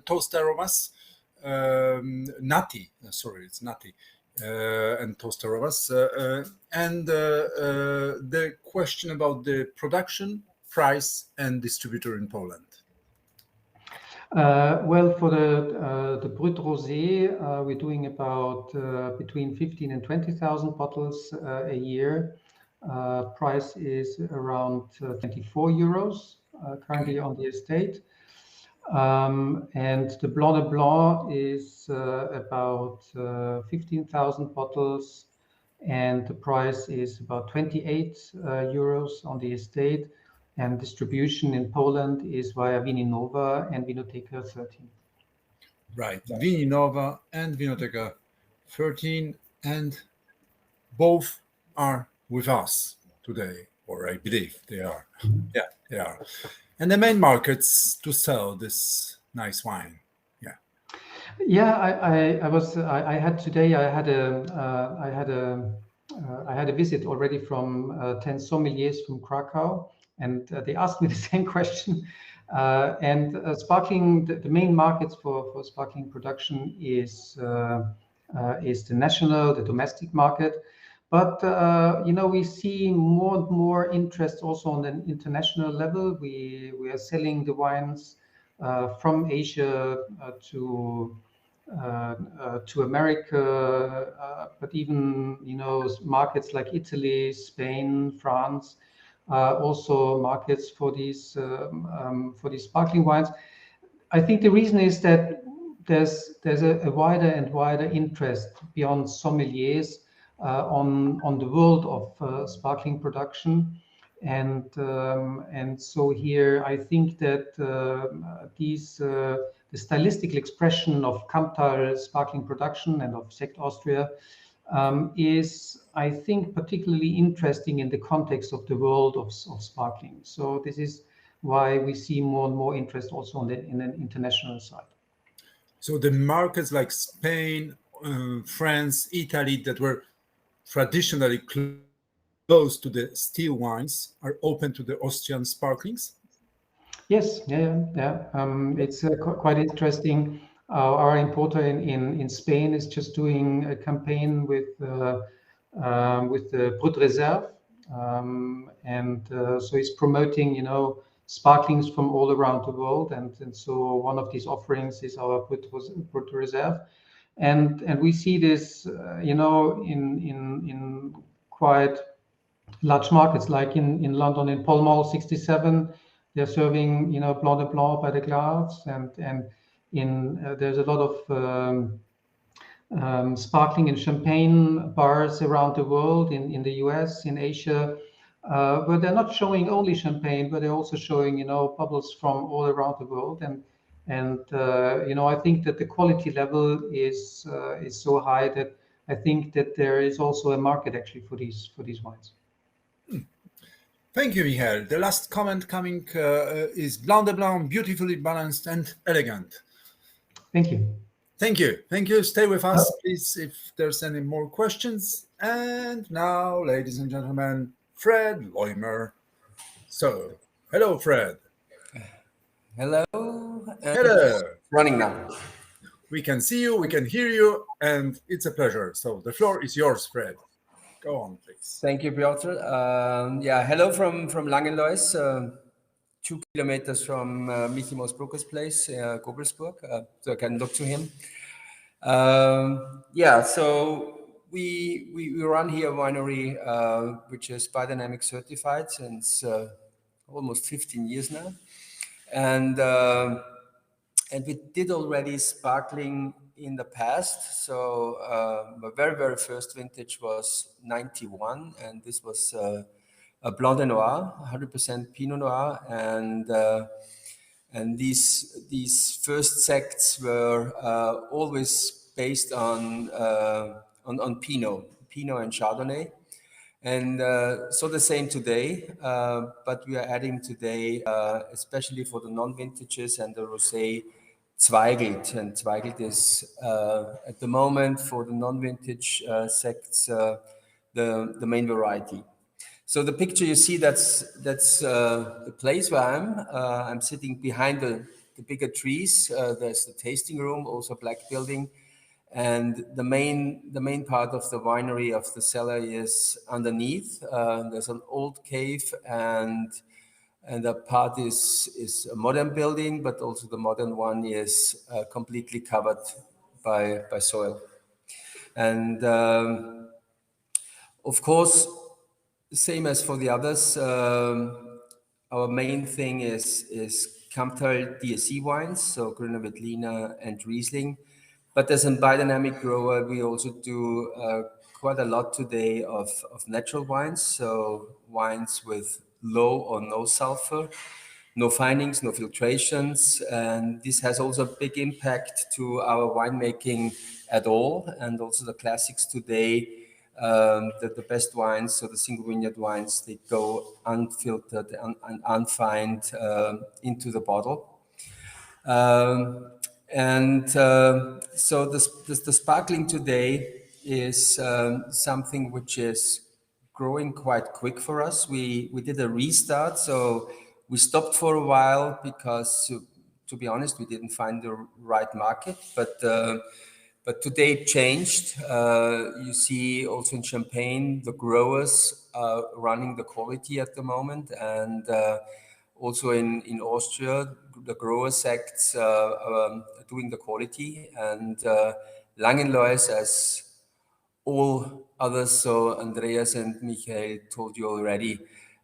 toast aromas. Nutty, sorry, it's nutty, and toast aromas. And the question about the production, price, and distributor in Poland. Well, for the Brut Rosé, we're doing about between 15 and 20,000 bottles a year. Price is around 24 euros currently on the estate. And the Blanc de Blanc is about 15,000 bottles, and the price is about 28 euros on the estate. And distribution in Poland is via Wininova and Vinoteka 13. Right, Wininova and Vinoteka 13, and both are with us today, or I believe they are. Yeah, they are. And the main markets to sell this nice wine. Yeah, I had today. I had a visit already from 10 sommeliers from Krakow, and they asked me the same question. And sparkling, the main markets for sparkling production is the domestic market. But we see more and more interest also on an international level. We are selling the wines from Asia to America, but even markets like Italy, Spain, France, also markets for these sparkling wines. I think the reason is that there's a wider and wider interest beyond sommeliers on the world of sparkling production. And so here I think that the stylistic expression of Kamptal sparkling production and of Sekt Austria is, I think, particularly interesting in the context of the world of sparkling. So this is why we see more and more interest also in an international side. So the markets like Spain, France, Italy, that were traditionally close to the still wines, are open to the Austrian sparklings? Yes, yeah. It's quite interesting. Our importer in Spain is just doing a campaign with the Brut Reserve, and so he's promoting, sparklings from all around the world, and so one of these offerings is our Brut Reserve, and we see this, in quite large markets, like in London, in Pall Mall 67, they're serving, Blanc de Blanc by the glass, and there's a lot of sparkling and champagne bars around the world, in the US, in Asia, where they're not showing only champagne, but they're also showing, bubbles from all around the world, and I think that the quality level is so high that I think that there is also a market actually for these wines. Thank you, Michael. The last comment coming is Blanc de Blanc, beautifully balanced and elegant. Thank you. Thank you. Thank you. Stay with us, please, if there's any more questions. And now, ladies and gentlemen, Fred Leumer. So, hello, Fred. Hello. Hello. Running now. We can see you, we can hear you, and it's a pleasure. So, the floor is yours, Fred. Go on, please. Thank you, Piotr. Hello from Langenlois, 2 kilometers from Michi Mosbrucker's place, Gobelsburg, so I can look to him. So we run here a winery which is biodynamic certified since almost 15 years now, and and we did already sparkling in the past. So my very first vintage was 91, and this was a Blanc de Noir, 100% Pinot Noir, and these first sects were always based on Pinot and Chardonnay. And so the same today, but we are adding today, especially for the non-vintages and the rosé, Zweigelt. And Zweigelt is at the moment for the non-vintage sects the main variety. So the picture you see, that's the place where I'm sitting behind the bigger trees. There's the tasting room, also black building. And the main part of the winery of the cellar is underneath. There's an old cave, and the part is a modern building, but also the modern one is completely covered by soil. And of course, same as for the others, our main thing is Kamptal DSC wines, so Grüner Veltliner and Riesling. But as a biodynamic grower, we also do quite a lot today of natural wines, so wines with low or no sulfur, no finings, no filtrations, and this has also a big impact to our winemaking at all, and also the classics today. The best wines, so the single vineyard wines, they go unfiltered and unfined into the bottle. So the sparkling today is something which is growing quite quick for us. We did a restart, so we stopped for a while because, to be honest, we didn't find the right market. But today it changed. You see also in Champagne, the growers are running the quality at the moment, and also in Austria, the grower sects are doing the quality, and Langenlois, as all others, so Andreas and Michael told you already,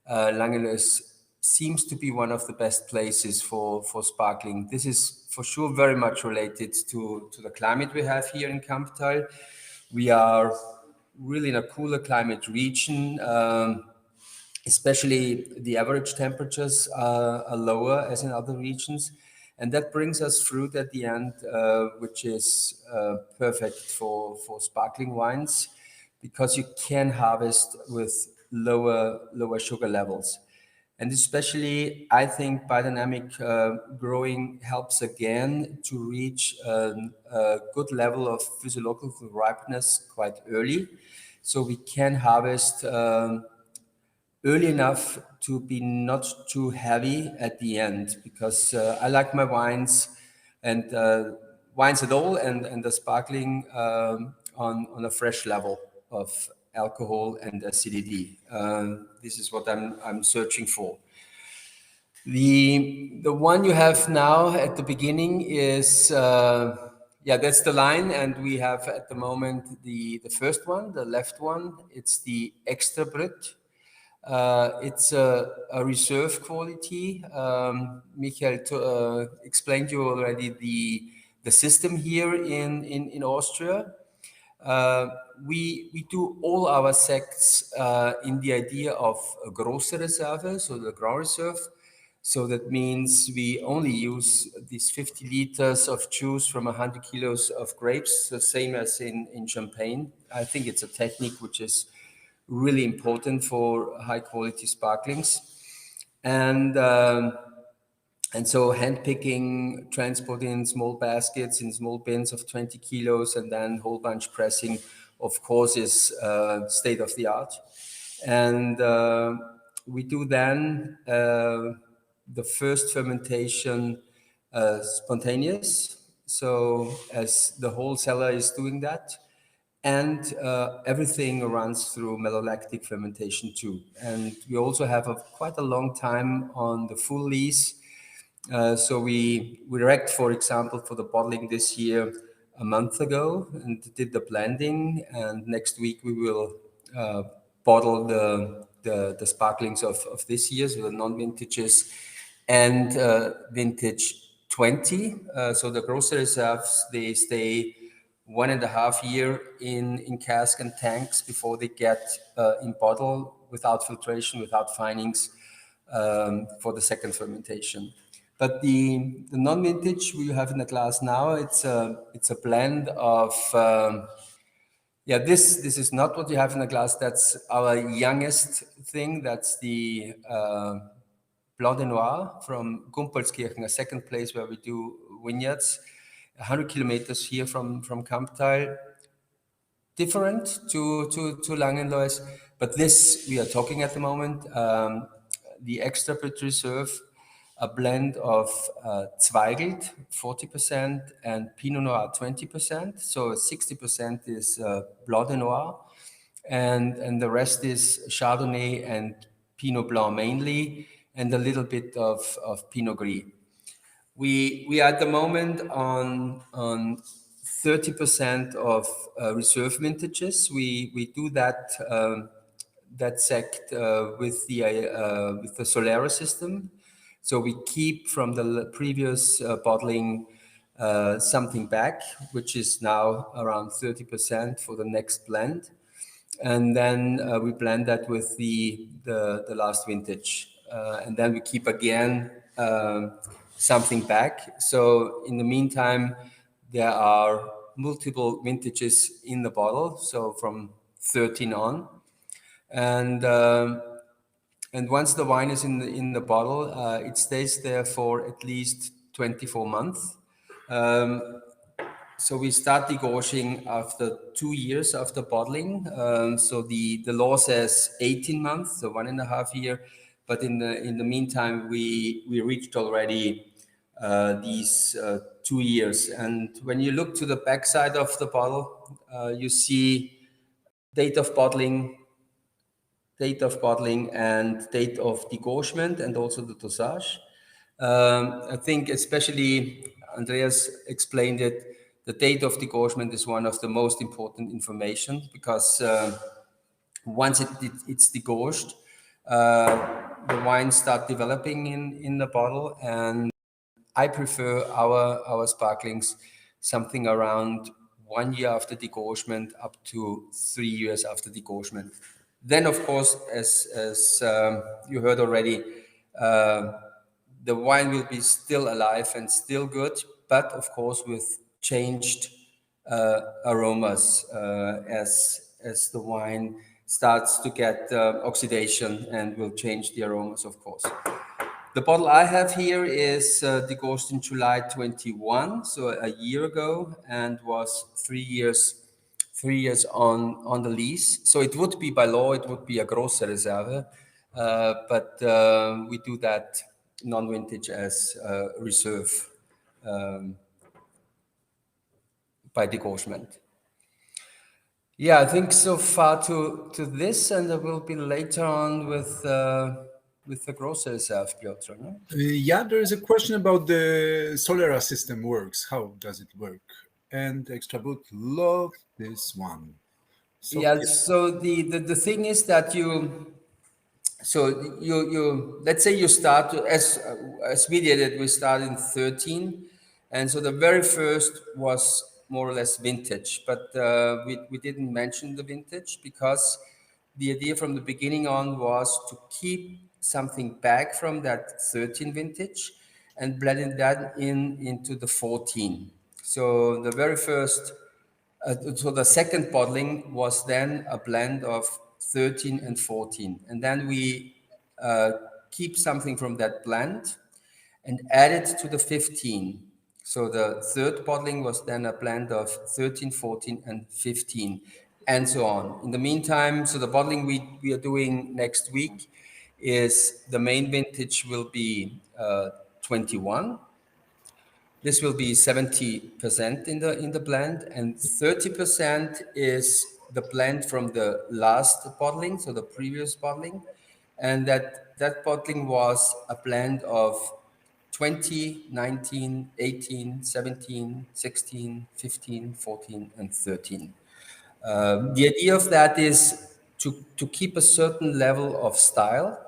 Langenlois seems to be one of the best places for sparkling. This is for sure very much related to the climate we have here in Kamptal. We are really in a cooler climate region. Especially the average temperatures are lower as in other regions. And that brings us fruit at the end, which is perfect for sparkling wines, because you can harvest with lower sugar levels. And especially, I think biodynamic growing helps again to reach a good level of physiological ripeness quite early. So we can harvest early enough to be not too heavy at the end, because I like my wines and wines at all, and the sparkling on a fresh level of alcohol and acidity. This is what I'm searching for. The one you have now at the beginning is that's the line, and we have at the moment the first one, the left one. It's the Extra Brut. It's a reserve quality. Michael explained you already the system here in Austria. We do all our sects in the idea of a grosse Reserve, so the Grand Reserve. So that means we only use these 50 liters of juice from 100 kilos of grapes, the same as in Champagne. I think it's a technique which is really important for high quality sparklings. And so hand picking, transporting in small baskets, in small bins of 20 kilos, and then whole bunch pressing, of course, is state of the art. And we do then the first fermentation spontaneous. So as the whole cellar is doing that, and everything runs through malolactic fermentation too. And we also have quite a long time on the full lease. So we wrecked, for example, for the bottling this year a month ago and did the blending. And next week we will bottle the sparklings of this year, so the non-vintages and vintage 20. So the grocer reserves, they stay 1.5 years in cask and tanks before they get in bottle without filtration, without finings, for the second fermentation. But the non-vintage we have in the glass now, it's a blend of yeah, this is not what you have in the glass. That's our youngest thing. That's the Blanc de Noir from Gumpelskirchen, a second place where we do vineyards, 100 kilometers here from Kamptal. Different to Langenlois, but this we are talking at the moment. The extra pit reserve, a blend of Zweigelt 40% and Pinot Noir 20%. So 60% is Blanc de Noir, and the rest is Chardonnay and Pinot Blanc mainly, and a little bit of Pinot Gris. We are at the moment on 30% of reserve vintages. We do that sect with the Solera system. So we keep from the previous bottling something back, which is now around 30% for the next blend, and then we blend that with the last vintage, and then we keep again something back. So in the meantime, there are multiple vintages in the bottle, so from 13 on, and once the wine is in the bottle, it stays there for at least 24 months. So we start degorging after 2 years after bottling. So the law says 18 months, so 1.5 years. But in the meantime, we reached already these 2 years. And when you look to the backside of the bottle, you see date of bottling, and date of degorgement, and also the dosage. I think especially Andreas explained it, the date of degorgement is one of the most important information, because once it's degorged, the wines start developing in the bottle, and I prefer our sparklings something around 1 year after degorgement up to 3 years after degorgement. Then, of course, as you heard already, the wine will be still alive and still good, but of course with changed aromas as the wine starts to get oxidation, and will change the aromas, of course. The bottle I have here is degorged in July 21, so a year ago, and was 3 years on the lease. So it would be by law, it would be a grosse reserve, but we do that non-vintage as reserve by degorgement. Yeah, I think so far to this, and I will be later on with the gross reserve, Piotr. No? Yeah, there is a question about the Solera system works. How does it work? And Extra Boot love this one. So, yeah, so the thing is that you let's say you start as we did it, we started in 13, and so the very first was more or less vintage, but we didn't mention the vintage because the idea from the beginning on was to keep something back from that 13 vintage and blending that into the 14. So the very first so the second bottling was then a blend of 13 and 14. And then we keep something from that blend and add it to the 15. So the third bottling was then a blend of 13, 14, and 15, and so on. In the meantime, so the bottling we are doing next week is the main vintage will be 21. This will be 70% in the blend, and 30% is the blend from the last bottling, so the previous bottling, and that bottling was a blend of 20, 19, 18, 17, 16, 15, 14, and 13. The idea of that is to keep a certain level of style,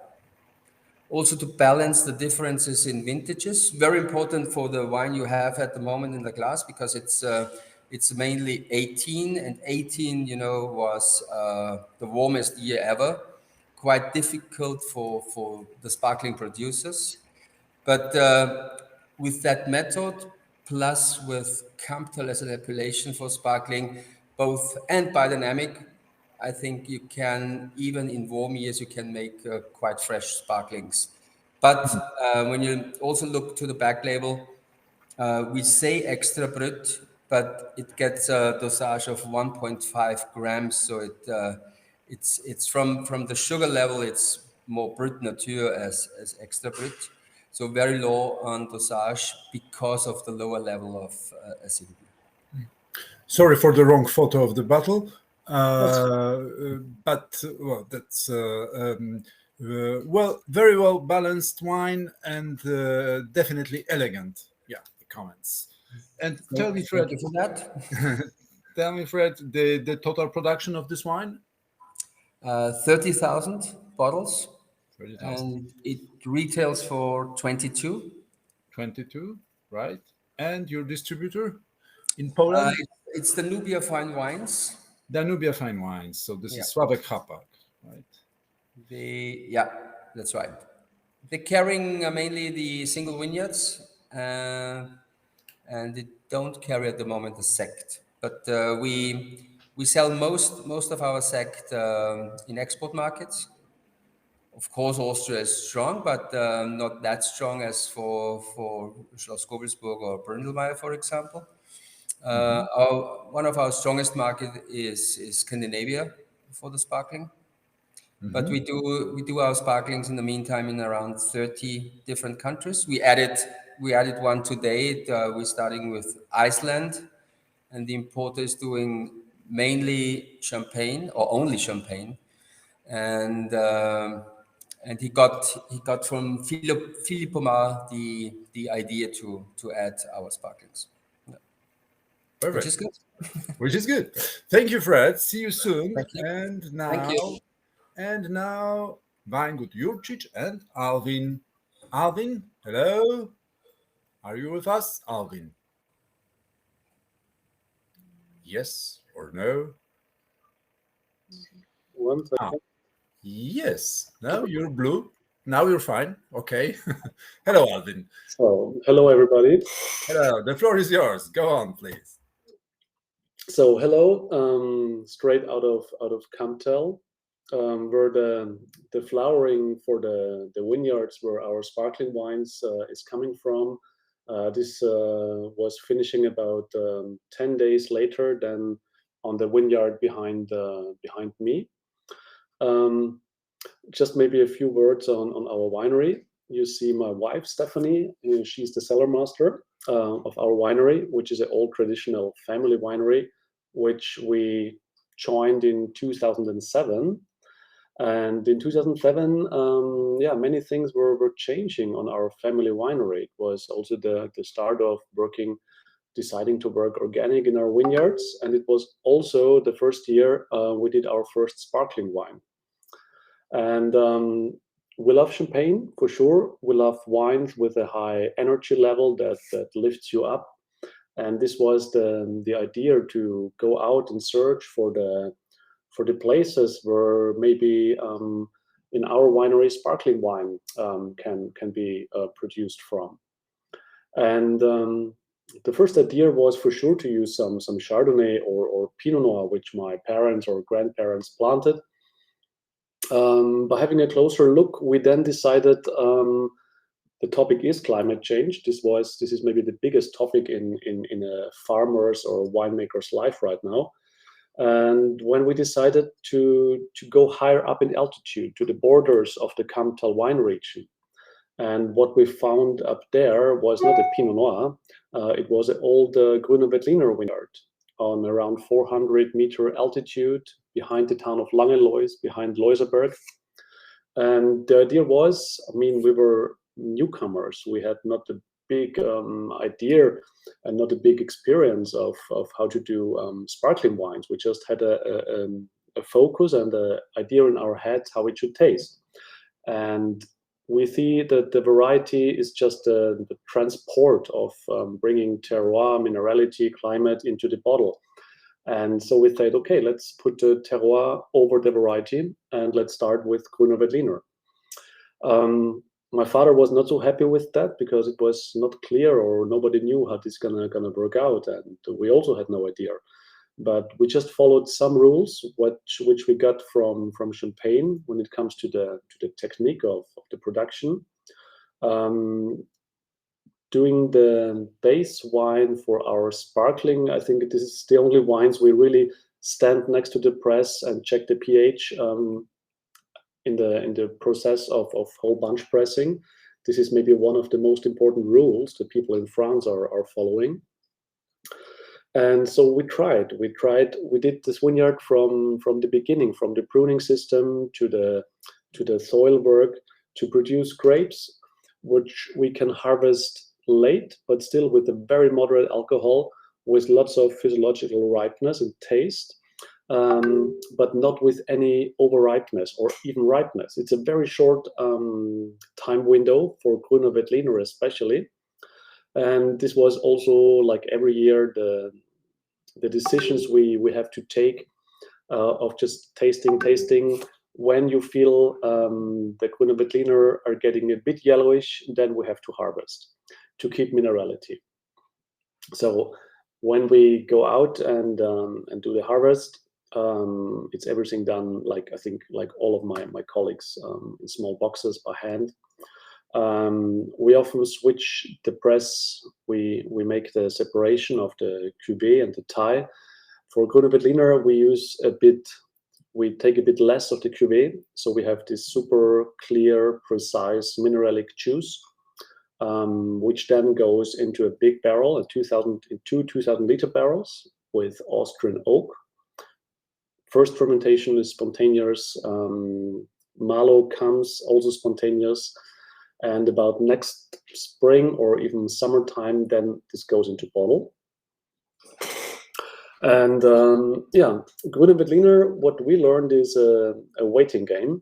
also to balance the differences in vintages. Very important for the wine you have at the moment in the glass, because it's mainly 18, and 18, was the warmest year ever. Quite difficult for the sparkling producers. But with that method, plus with Kamptal as an appellation for sparkling, both and biodynamic, I think you can, even in warm years, you can make quite fresh sparklings. But when you also look to the back label, we say extra brut, but it gets a dosage of 1.5 grams. So it's from the sugar level, it's more brut nature as extra brut. So very low on dosage because of the lower level of acidity. Sorry for the wrong photo of the bottle, but well, that's very well balanced wine and definitely elegant. Yeah, the comments. And tell me, Fred. Thank you for that. Tell me, Fred, the total production of this wine. 30,000 bottles, 30,000. and it retails for 22. 22, right? And your distributor in Poland? It's the Nubia Fine Wines. Danubia Fine Wines. So this Yeah. is Sławek Hapak, right? Yeah, that's right. They're carrying mainly the single vineyards, and they don't carry at the moment the Sekt. But we sell most of our Sekt in export markets. Of course, Austria is strong, but not that strong as for Schloss Gobelsburg or Brundelmeier, for example. One of our strongest market is Scandinavia for the sparkling. But we do our sparklings in the meantime in around 30 different countries. We added one today. We're starting with Iceland, and the importer is doing mainly champagne or only champagne, and he got from Philippe Omar the idea to add our sparklings, Perfect. which is good. Which is good. Thank you, Fred. See you soon. Thank you. And now, Thank you. Weingut Jurcic and Alvin. Alvin, hello. Are you with us, Alvin? Yes or no? One second. Yes. Now you're blue. Now you're fine. Okay. Hello, Alvin. So, hello everybody. Hello. The floor is yours. Go on, please. So, hello. Straight out of Kamptal, where the flowering for the vineyards where our sparkling wines is coming from. This was finishing about 10 days later than on the vineyard behind me. Just maybe a few words on our winery. You see my wife, Stephanie. She's the cellar master of our winery, which is an old traditional family winery, which we joined in 2007. And in 2007, many things were changing on our family winery. It was also the start of deciding to work organic in our vineyards. And it was also the first year we did our first sparkling wine. And we love champagne for sure. We love wines with a high energy level that lifts you up. And this was the idea to go out and search for the places where maybe in our winery sparkling wine can be produced from. And the first idea was for sure to use some Chardonnay or Pinot Noir, which my parents or grandparents planted. By having a closer look, we then decided the topic is climate change. This is maybe the biggest topic in a farmer's or winemaker's life right now. And when we decided to go higher up in altitude to the borders of the Kamptal wine region, and what we found up there was not a Pinot Noir, it was an old Grüner Veltliner vineyard on around 400-meter altitude behind the town of Langenlois, behind Loiserberg. And the idea was, we were newcomers. We had not a big idea and not a big experience of how to do sparkling wines. We just had a focus and an idea in our heads how it should taste. And we see that the variety is just the transport of bringing terroir, minerality, climate into the bottle. And so we said, okay, let's put the terroir over the variety, and let's start with Grüner Veltliner. My father was not so happy with that because it was not clear, or nobody knew how this gonna work out, and we also had no idea. But we just followed some rules, which we got from Champagne when it comes to the technique of the production. Doing the base wine for our sparkling, I think this is the only wines we really stand next to the press and check the pH in the process of whole bunch pressing. This is maybe one of the most important rules that people in France are following. And so we did this vineyard from the beginning, from the pruning system to the soil work, to produce grapes, which we can harvest late, but still with a very moderate alcohol, with lots of physiological ripeness and taste, but not with any over-ripeness or even ripeness. It's a very short time window for Grüner Veltliner especially. And this was also, like every year, the decisions we have to take of just tasting. When you feel the Grüner Veltliner are getting a bit yellowish, then we have to harvest to keep minerality. So when we go out and do the harvest, it's everything done, like I think like all of my colleagues, in small boxes by hand. We often switch the press. We make the separation of the cuvée and the tie. For Grüner Veltliner, we take a bit less of the cuvée, so we have this super clear, precise mineralic juice, which then goes into a big barrel, 2,000 liter barrels with Austrian oak. First fermentation is spontaneous. Malo comes also spontaneous. And about next spring or even summertime, then this goes into bottle. And Grüner Veltliner, what we learned is a waiting game.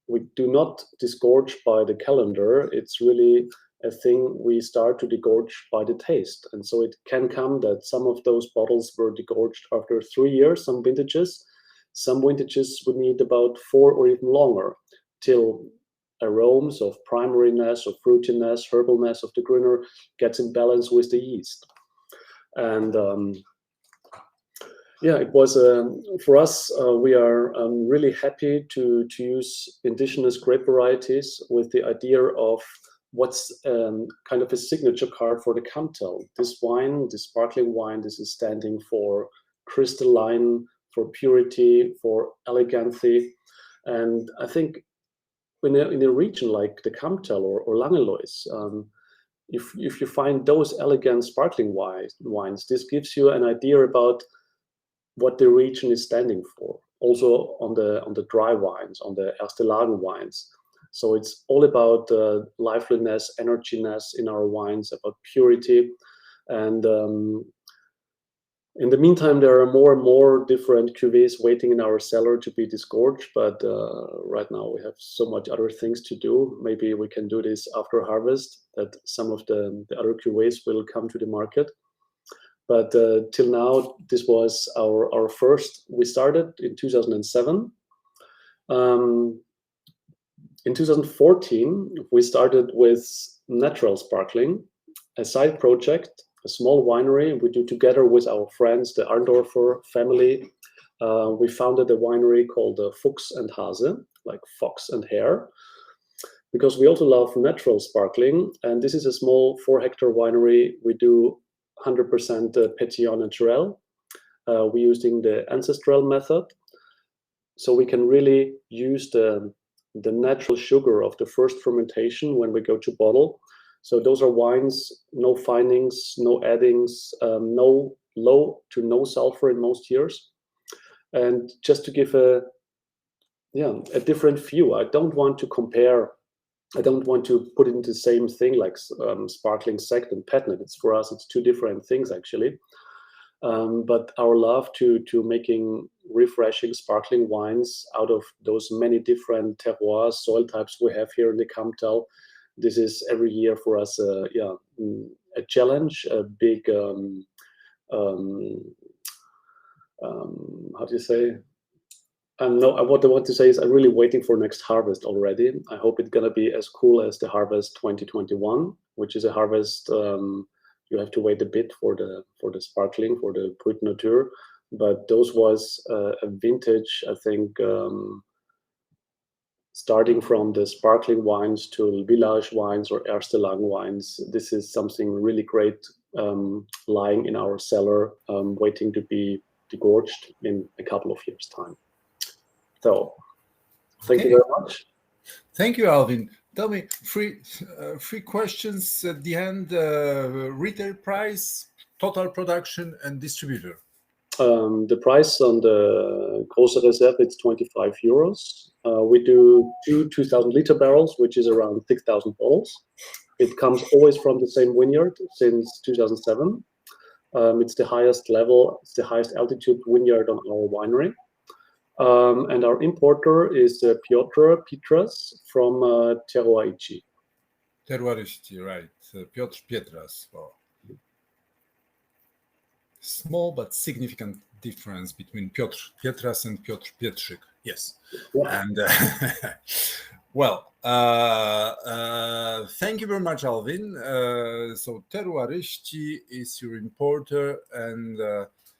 We do not disgorge by the calendar. It's really a thing we start to disgorge by the taste. And so it can come that some of those bottles were disgorged after 3 years, some vintages. Some vintages would need about 4 or even longer till aromas of primariness, of fruitiness, herbalness of the Grüner gets in balance with the yeast. And it was for us. We are really happy to use indigenous grape varieties with the idea of what's kind of a signature card for the Kamptal. This wine, this sparkling wine, this is standing for crystalline, for purity, for elegancy. And I think in a region like the Kamptal or Langelois, if you find those elegant sparkling wines, this gives you an idea about what the region is standing for. Also on the dry wines, on the Erste Lagen wines. So it's all about liveliness, energiness in our wines, about purity. And in the meantime, there are more and more different cuvées waiting in our cellar to be disgorged. But right now we have so much other things to do. Maybe we can do this after harvest, that some of the other cuvées will come to the market. But till now, this was our first. We started in 2007. In 2014, we started with natural sparkling, a side project, a small winery we do together with our friends, the Arndorfer family. We founded a winery called Fuchs and Hase, like fox and hare, because we also love natural sparkling. And this is a small 4-hectare winery. We do 100% Pétillant Naturel. We're using the ancestral method, so we can really use the natural sugar of the first fermentation when we go to bottle. So those are wines, no finings, no addings, no low to no sulfur in most years. And just to give a different view, I don't want to compare. I don't want to put it into the same thing like sparkling Sekt and Petnat. For us, it's two different things actually. But our love to making refreshing, sparkling wines out of those many different terroirs, soil types we have here in the Kamptal, this is every year for us, a challenge, a big, how do you say? No, what I want to say is I'm really waiting for next harvest already. I hope it's gonna be as cool as the harvest 2021, which is a harvest. You have to wait a bit for the sparkling, for the Brut Nature, but those was a vintage. I think starting from the sparkling wines to village wines or Erste Lang wines. This is something really great lying in our cellar, waiting to be degorged in a couple of years' time. So, thank you very much. Thank you, Alvin. Tell me, three questions at the end: retail price, total production, and distributor. The price on the Große Reserve it's 25 euros. We do 2,000-liter barrels, which is around 6,000 bottles. It comes always from the same vineyard since 2007. It's the highest level, it's the highest altitude vineyard on our winery. And our importer is Piotr Petras from Terroir-Ichi. Terroir-Ichi, right. Piotr Petras. Well, small but significant difference between Piotr Petras and Piotr Pietrzyk. Yes. Yeah. And well, thank you very much, Alvin. So Terroir-Ichi is your importer and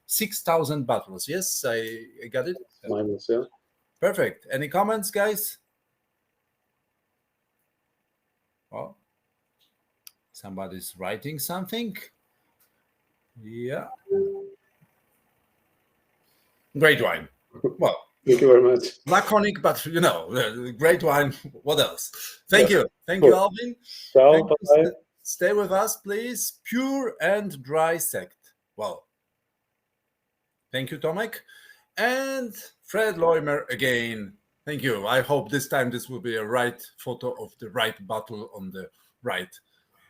6,000 bottles. Yes, I got it. Minus, yeah. Perfect. Any comments, guys? Well, somebody's writing something. Yeah. Great wine. Well, thank you very much. Laconic, but great wine. What else? Thank you. Thank you, Alvin. Ciao. Bye. Stay with us, please. Pure and dry sect. Well, thank you, Tomek. And Fred Leumer again. Thank you. I hope this time this will be a right photo of the right bottle on the right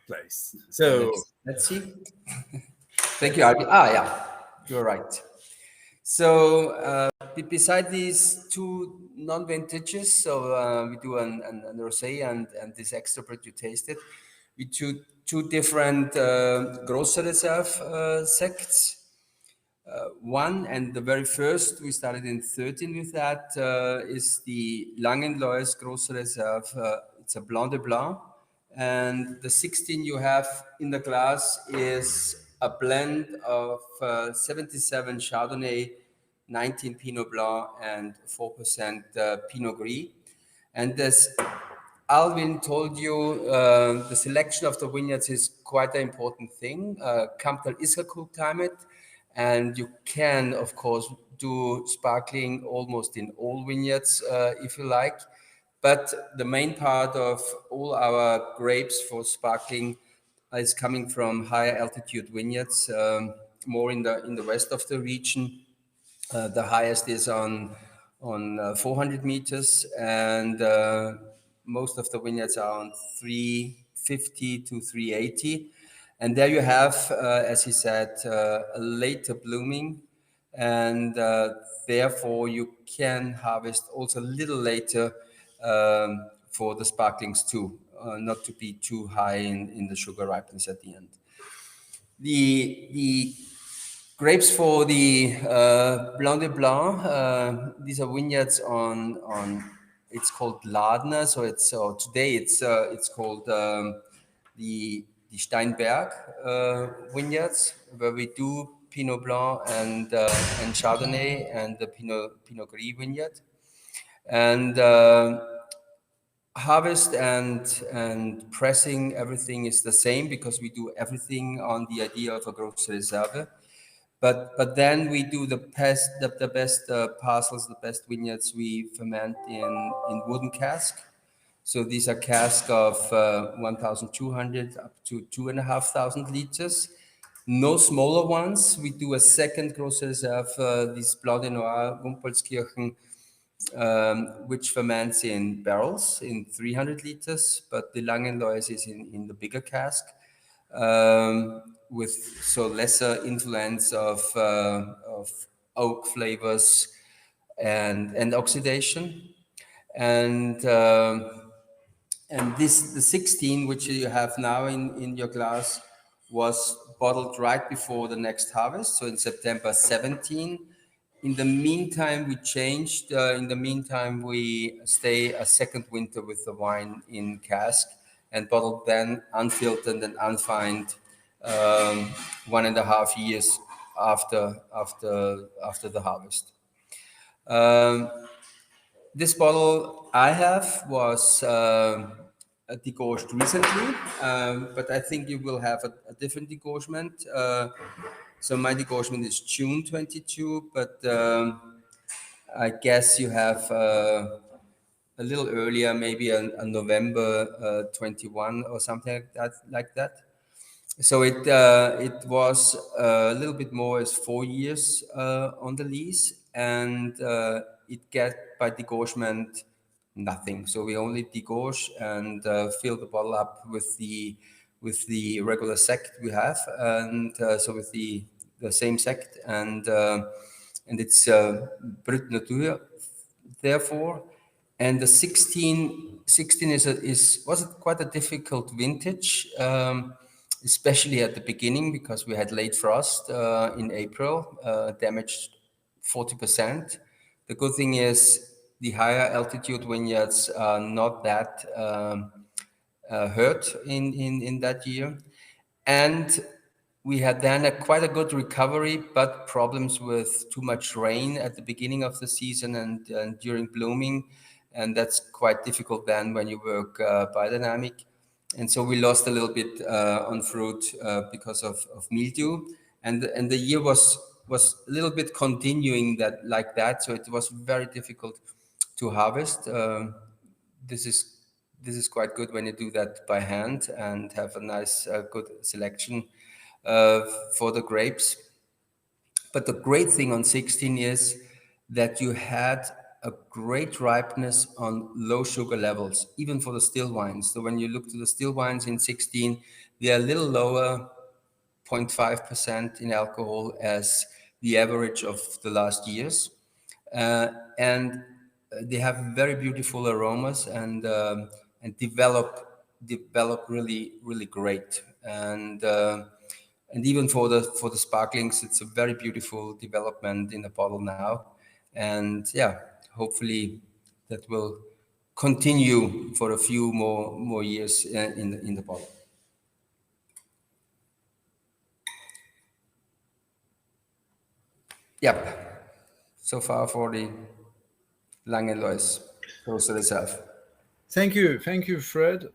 place. So let's see. Thank you, Alvin. Yeah, you're right. So beside these two non-vintages, so we do an rosé and this extra Brut you tasted, we do two different Große Reserve sects. One and the very first, we started in 13 with that, is the Langenlois Große Reserve. It's a Blanc de Blanc. And the 16 you have in the glass is a blend of 77 Chardonnay, 19 Pinot Blanc, and 4% Pinot Gris. And as Alvin told you, the selection of the vineyards is quite an important thing. Kamptal is a cool climate. And you can, of course, do sparkling almost in all vineyards if you like. But the main part of all our grapes for sparkling is coming from higher altitude vineyards, more in the west of the region. The highest is on 400 meters, and most of the vineyards are on 350 to 380. And there you have, as he said, a later blooming, and therefore you can harvest also a little later for the sparklings too, not to be too high in the sugar ripeness at the end. The grapes for the Blanc de Blanc, these are vineyards on it's called Ladner, so today it's called the Steinberg vineyards, where we do Pinot Blanc and Chardonnay and the Pinot Gris vineyard. And harvest and pressing, everything is the same because we do everything on the idea of a Große Reserve. But then we do the best parcels, the best vineyards we ferment in wooden cask. So these are casks of 1,200 up to 2,500 liters. No smaller ones. We do a second Große Reserve, this Blanc de Noir, Rumpolskirchen, which ferments in barrels in 300 liters, but the Langenlois is in the bigger cask. with so lesser influence of oak flavors and oxidation. And and this the 16 which you have now in your glass was bottled right before the next harvest, so in September 17. In the meantime, we changed. In the meantime, we stay a second winter with the wine in cask and bottled then unfiltered and unfined 1.5 years after the harvest. Um, this bottle I have was degorged recently, but I think you will have a different degorgement. So my degorgement is June 22, but I guess you have a little earlier, maybe a November 21 or something like that. So it was a little bit more as 4 years on the lease, and it get by degorgement nothing. So we only degorge and fill the bottle up with the regular sect we have, and so with the same sect, and it's Brut Natur, therefore. And the 16 was quite a difficult vintage, especially at the beginning, because we had late frost in April, damaged 40%. The good thing is the higher altitude vineyards are not that hurt in that year. And we had then quite a good recovery, but problems with too much rain at the beginning of the season and during blooming. And that's quite difficult then when you work biodynamic. And so we lost a little bit on fruit because of mildew. And the year was a little bit continuing that like that. So it was very difficult to harvest. This is quite good when you do that by hand and have a nice, good selection for the grapes. But the great thing on 16 is that you had a great ripeness on low sugar levels, even for the still wines. So when you look to the still wines in 16, they are a little lower, 0.5% in alcohol as the average of the last years. And they have very beautiful aromas and develop really great. And even for the sparklings, it's a very beautiful development in the bottle now. And yeah, hopefully that will continue for a few more years in the bottle. Yep. So far for the Langenlois Große Reserve. Thank you, Fred.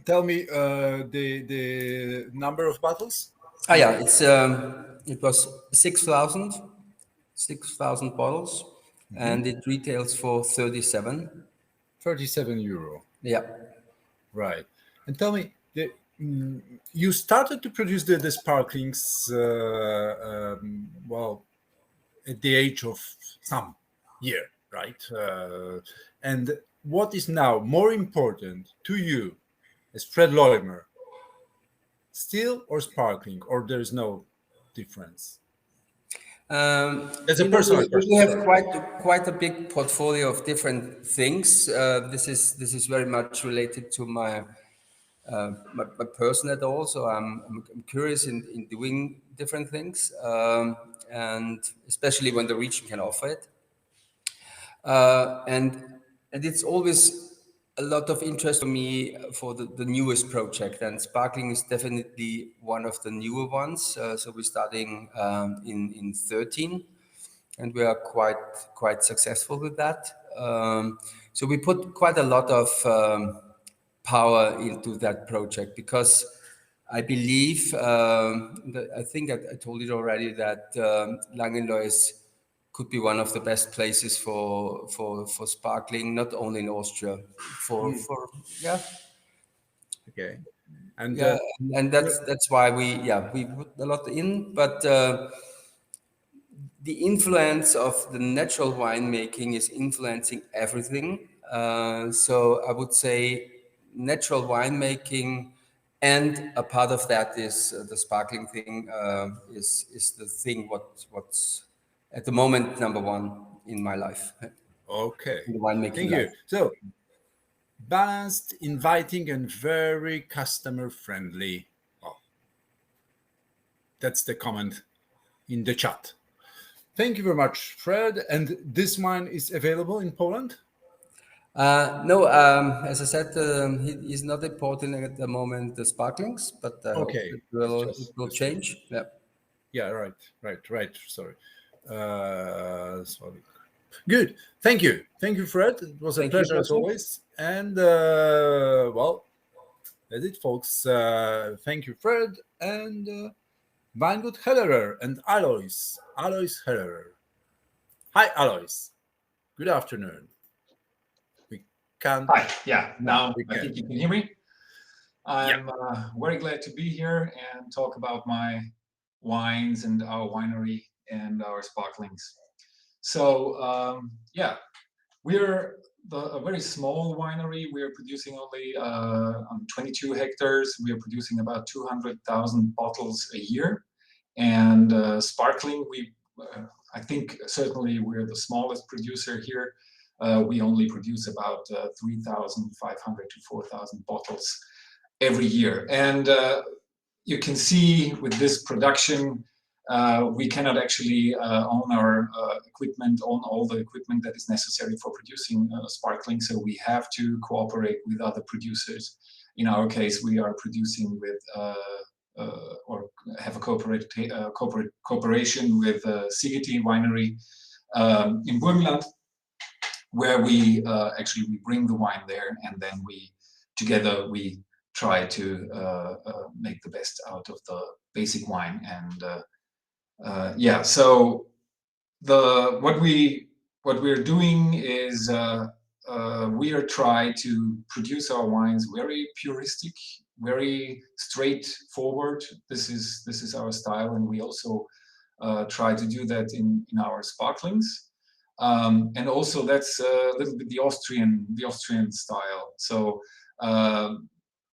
Tell me the number of bottles. Yeah, it was 6,000 bottles, and it retails for 37. 37 euro. Yeah. Right. And tell me, you started to produce the sparklings, well, at the age of some year, right? And what is now more important to you as Fred Leumer, still or sparkling, or there's no difference? As a personal we have quite a big portfolio of different things. This is very much related to my person at all. So I'm curious in doing different things, and especially when the region can offer it. And it's always a lot of interest for me for the newest project, and sparkling is definitely one of the newer ones. So we're starting in 13, and we are quite successful with that. So we put quite a lot of power into that project because I believe I think I told it already that Langenlois could be one of the best places for sparkling, not only in Austria. For yeah. Okay. And yeah, and that's why we put a lot in, but the influence of the natural winemaking is influencing everything. So I would say natural winemaking And a part of that is the sparkling thing is the thing what's at the moment number one in my life, Okay. in the winemaking Thank life. you. So, balanced, inviting, and very customer friendly. Oh, that's the comment in the chat. Thank you very much, Fred. And this wine is available in Poland? No, as I said, he's not importing at the moment the sparklings, but I hope Okay. it will It's just change. Yeah. yeah, right. Sorry. Sorry. Good. Thank you. Thank you, Fred. It was a Thank you, pleasure as Joseph. always. And well, that's it, folks. Thank you, Fred, and Weingut Hellerer and Alois Hellerer. Hi, Alois. Good afternoon. We can't. Hi, yeah, now we I can. think you can hear me. I'm very glad to be here and talk about my wines and our winery and our sparklings. So, yeah, we're a very small winery. We're producing only on 22 hectares. We are producing about 200,000 bottles a year. And sparkling, I think certainly we're the smallest producer here. We only produce about 3,500 to 4,000 bottles every year. And you can see with this production, we cannot actually own our equipment, own all the equipment that is necessary for producing sparkling. So we have to cooperate with other producers. In our case, we are producing with or have a cooperation with Sigeti Winery in Burgenland, where we actually we bring the wine there, and then we together we try to make the best out of the basic wine. And yeah, so what we're doing is we are trying to produce our wines very puristic, very straightforward. This is our style, and we also try to do that in our sparklings. And also that's a little bit the Austrian style. So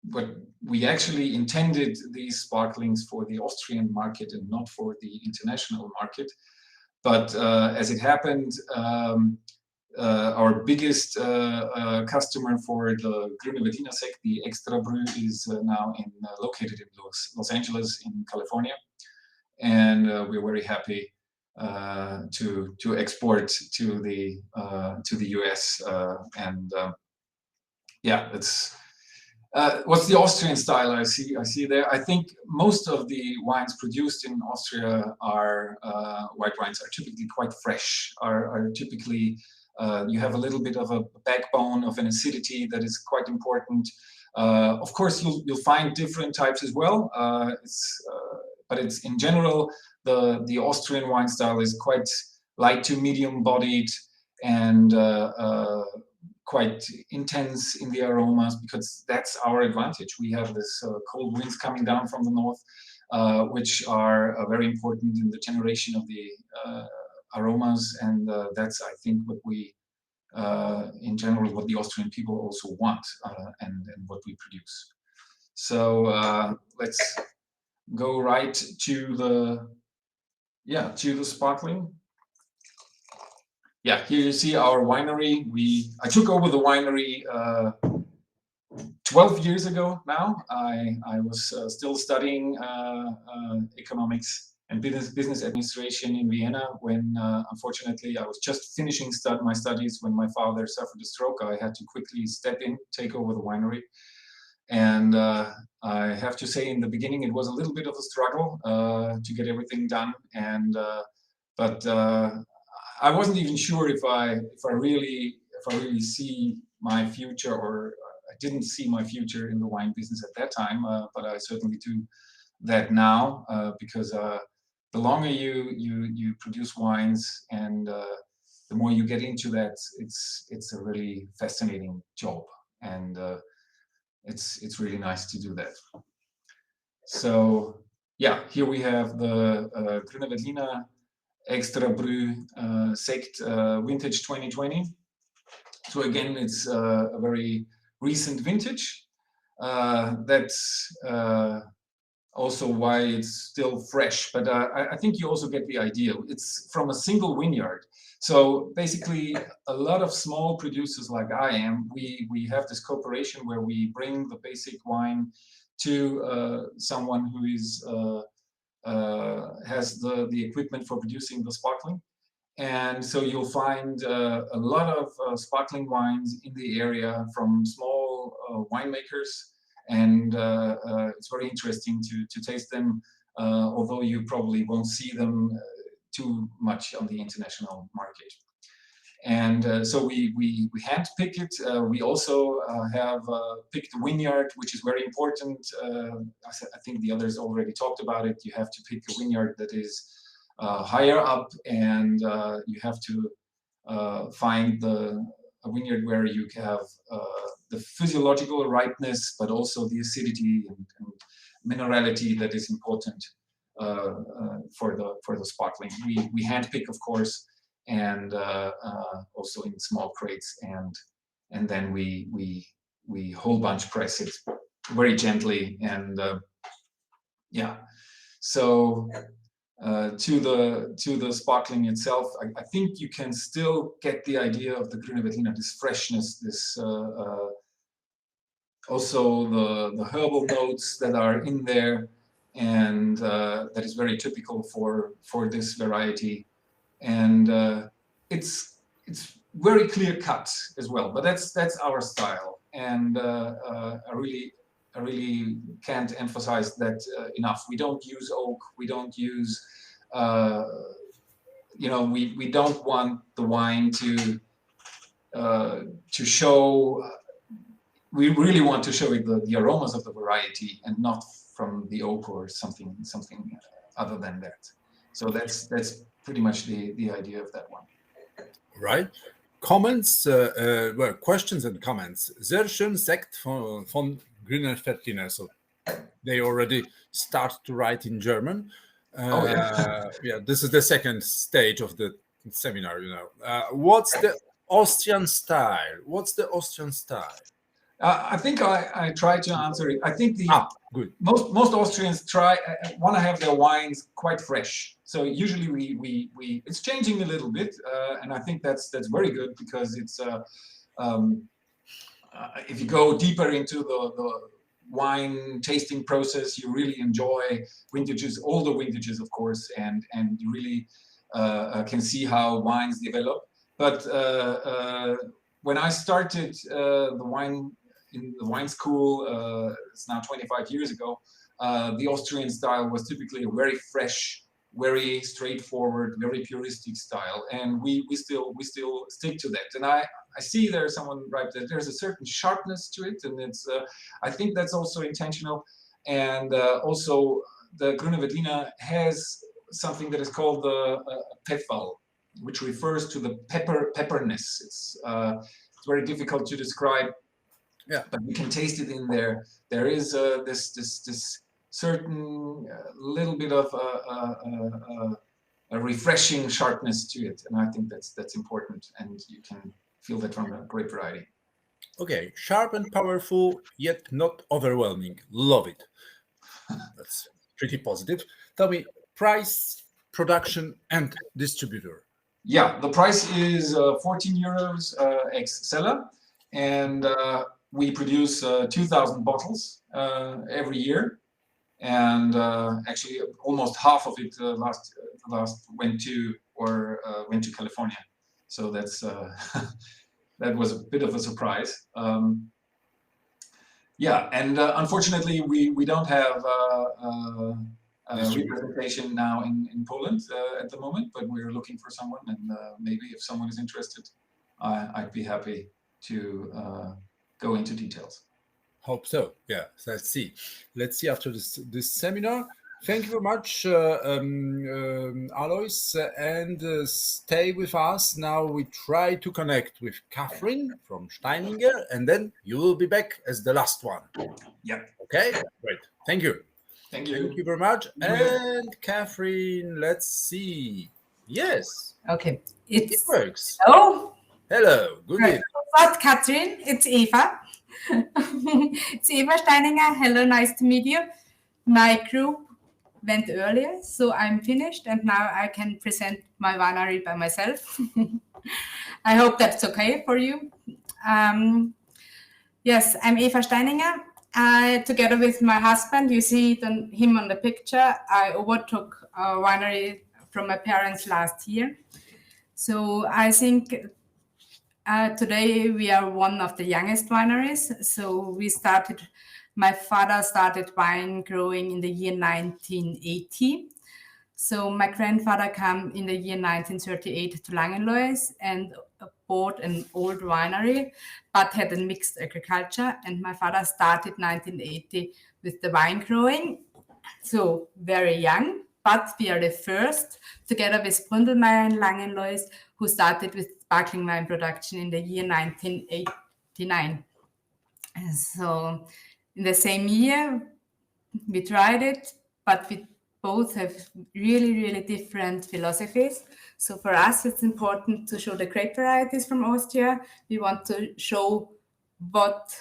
but we actually intended these sparklings for the Austrian market and not for the international market. But as it happened, our biggest customer for the Grüne Veltliner Sekt, the Extra Brü, is now located in Los Angeles in California, and we're very happy to export to the US. And yeah, it's. What's the Austrian style I see there? I think most of the wines produced in Austria are white wines are typically quite fresh. Are typically you have a little bit of a backbone of an acidity that is quite important. Of course, you'll find different types as well. But it's in general the Austrian wine style is quite light to medium bodied and quite intense in the aromas, because that's our advantage. We have this cold winds coming down from the north, which are very important in the generation of the aromas, and that's, I think, what we in general what the Austrian people also want, and what we produce. So let's go right to the sparkling. Yeah, here you see our winery. I took over the winery 12 years ago now. I was still studying economics and business administration in Vienna when, unfortunately, I was just finishing my studies when my father suffered a stroke. I had to quickly step in, take over the winery. And I have to say, in the beginning, it was a little bit of a struggle to get everything done. And but I wasn't even sure if I really see my future, or I didn't see my future in the wine business at that time. But I certainly do that now, because the longer you produce wines and the more you get into that, it's a really fascinating job, and it's really nice to do that. So yeah, here we have the Grüne Veltliner Extra Brü Sekt vintage 2020. So again, it's a very recent vintage. That's also why it's still fresh. But I think you also get the idea. It's from a single vineyard. So basically, a lot of small producers like I am, we have this cooperation where we bring the basic wine to someone who is has the equipment for producing the sparkling. And so you'll find a lot of sparkling wines in the area from small winemakers, and it's very interesting to taste them, although you probably won't see them too much on the international market. And so we hand pick it. We also have picked the vineyard, which is very important. I think the others already talked about it. You have to pick a vineyard that is higher up, and you have to find a vineyard where you have the physiological ripeness, but also the acidity and minerality that is important for the sparkling. We hand pick, of course, and also in small crates, and then we whole bunch press it very gently, and yeah. So to the sparkling itself, I think you can still get the idea of the Grüne Veltliner, this freshness, this also the herbal notes that are in there, and that is very typical for this variety. And it's very clear cut as well, but that's our style, and I really can't emphasize that enough. We don't use oak, we don't use we don't want the wine to show. We really want to show it the aromas of the variety, and not from the oak or something other than that. So that's pretty much the idea of that one. Right. Comments, well, questions and comments. Sehr schön Sekt von Grüner Veltliner. So they already start to write in German. Yeah, this is the second stage of the seminar, What's the Austrian style? I think I tried to answer it. I think good. Most Austrians want to have their wines quite fresh. So usually we it's changing a little bit, and I think that's very good, because it's if you go deeper into the wine tasting process, you really enjoy vintages, older vintages, of course, and you really can see how wines develop. But when I started the wine in the wine school, it's now 25 years ago, the Austrian style was typically a very fresh, very straightforward, very puristic style, and we still stick to that. And I see there's someone right that there's a certain sharpness to it, and it's I think that's also intentional. And also the Grüne Veltliner has something that is called the Pfeffal, which refers to the pepperness. It's very difficult to describe. Yeah, but you can taste it in there. There is this certain little bit of a refreshing sharpness to it, and I think that's important, and you can feel that from a grape variety. Okay, sharp and powerful, yet not overwhelming. Love it. That's pretty positive. Tell me, price, production, and distributor. Yeah, the price is 14 euros ex-seller, and we produce 2,000 bottles every year, and actually almost half of it last went to California. So that's that was a bit of a surprise. Yeah, and unfortunately we don't have representation now in Poland at the moment, but we're looking for someone, and maybe if someone is interested, I'd be happy to go into details. Hope so. Yeah, let's see after this seminar. Thank you very much, Alois, and stay with us. Now we try to connect with Catherine from Steininger, and then you will be back as the last one. Yeah. Okay, great. Thank you. Thank you. Thank you very much. And Catherine, let's see. Yes. Okay. It works. Oh, Hello. Good right. evening. not Katrin, it's Eva. It's Eva Steininger. Hello, nice to meet you. My group went earlier, so I'm finished, and now I can present my winery by myself. I hope that's okay for you. Yes, I'm Eva Steininger. Together with my husband, you see him on the picture, I overtook a winery from my parents last year. So I think today we are one of the youngest wineries. So my father started wine growing in the year 1980. So my grandfather came in the year 1938 to Langenlois and bought an old winery, but had a mixed agriculture. And my father started 1980 with the wine growing. So very young, but we are the first, together with Brundelmeier and Langenlois, who started with sparkling wine production in the year 1989. And so in the same year, we tried it, but we both have really, really different philosophies. So for us, it's important to show the grape varieties from Austria. We want to show what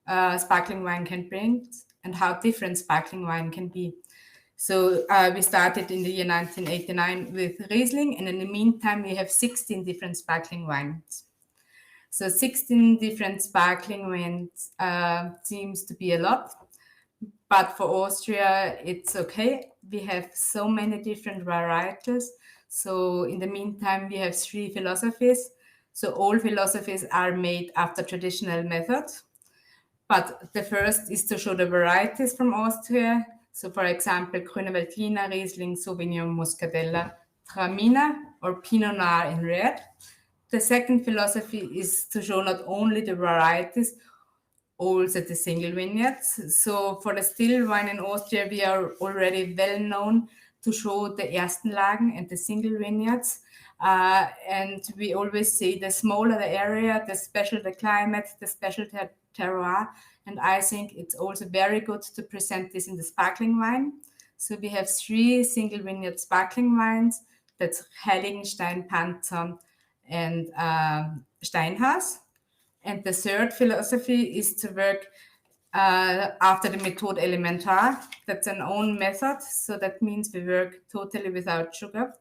sparkling wine can bring and how different sparkling wine can be. So we started in the year 1989 with Riesling, and in the meantime, we have 16 different sparkling wines. So 16 different sparkling wines seems to be a lot, but for Austria, it's okay. We have so many different varietals. So in the meantime, we have 3 philosophies. So all philosophies are made after traditional methods. But the first is to show the varieties from Austria. So for example, Grüne Veltliner, Riesling, Sauvignon, Muscatella, Traminer, or Pinot Noir in red. The second philosophy is to show not only the varieties, also the single vineyards. So for the still wine in Austria, we are already well known to show the Erstenlagen and the single vineyards. And we always say the smaller the area, the special the climate, the special terroir. And I think it's also very good to present this in the sparkling wine. So we have 3 single vineyard sparkling wines. That's Heiligenstein, Panzer, and Steinhaus. And the third philosophy is to work after the Methode Elementar. That's an own method. So that means we work totally without sugar,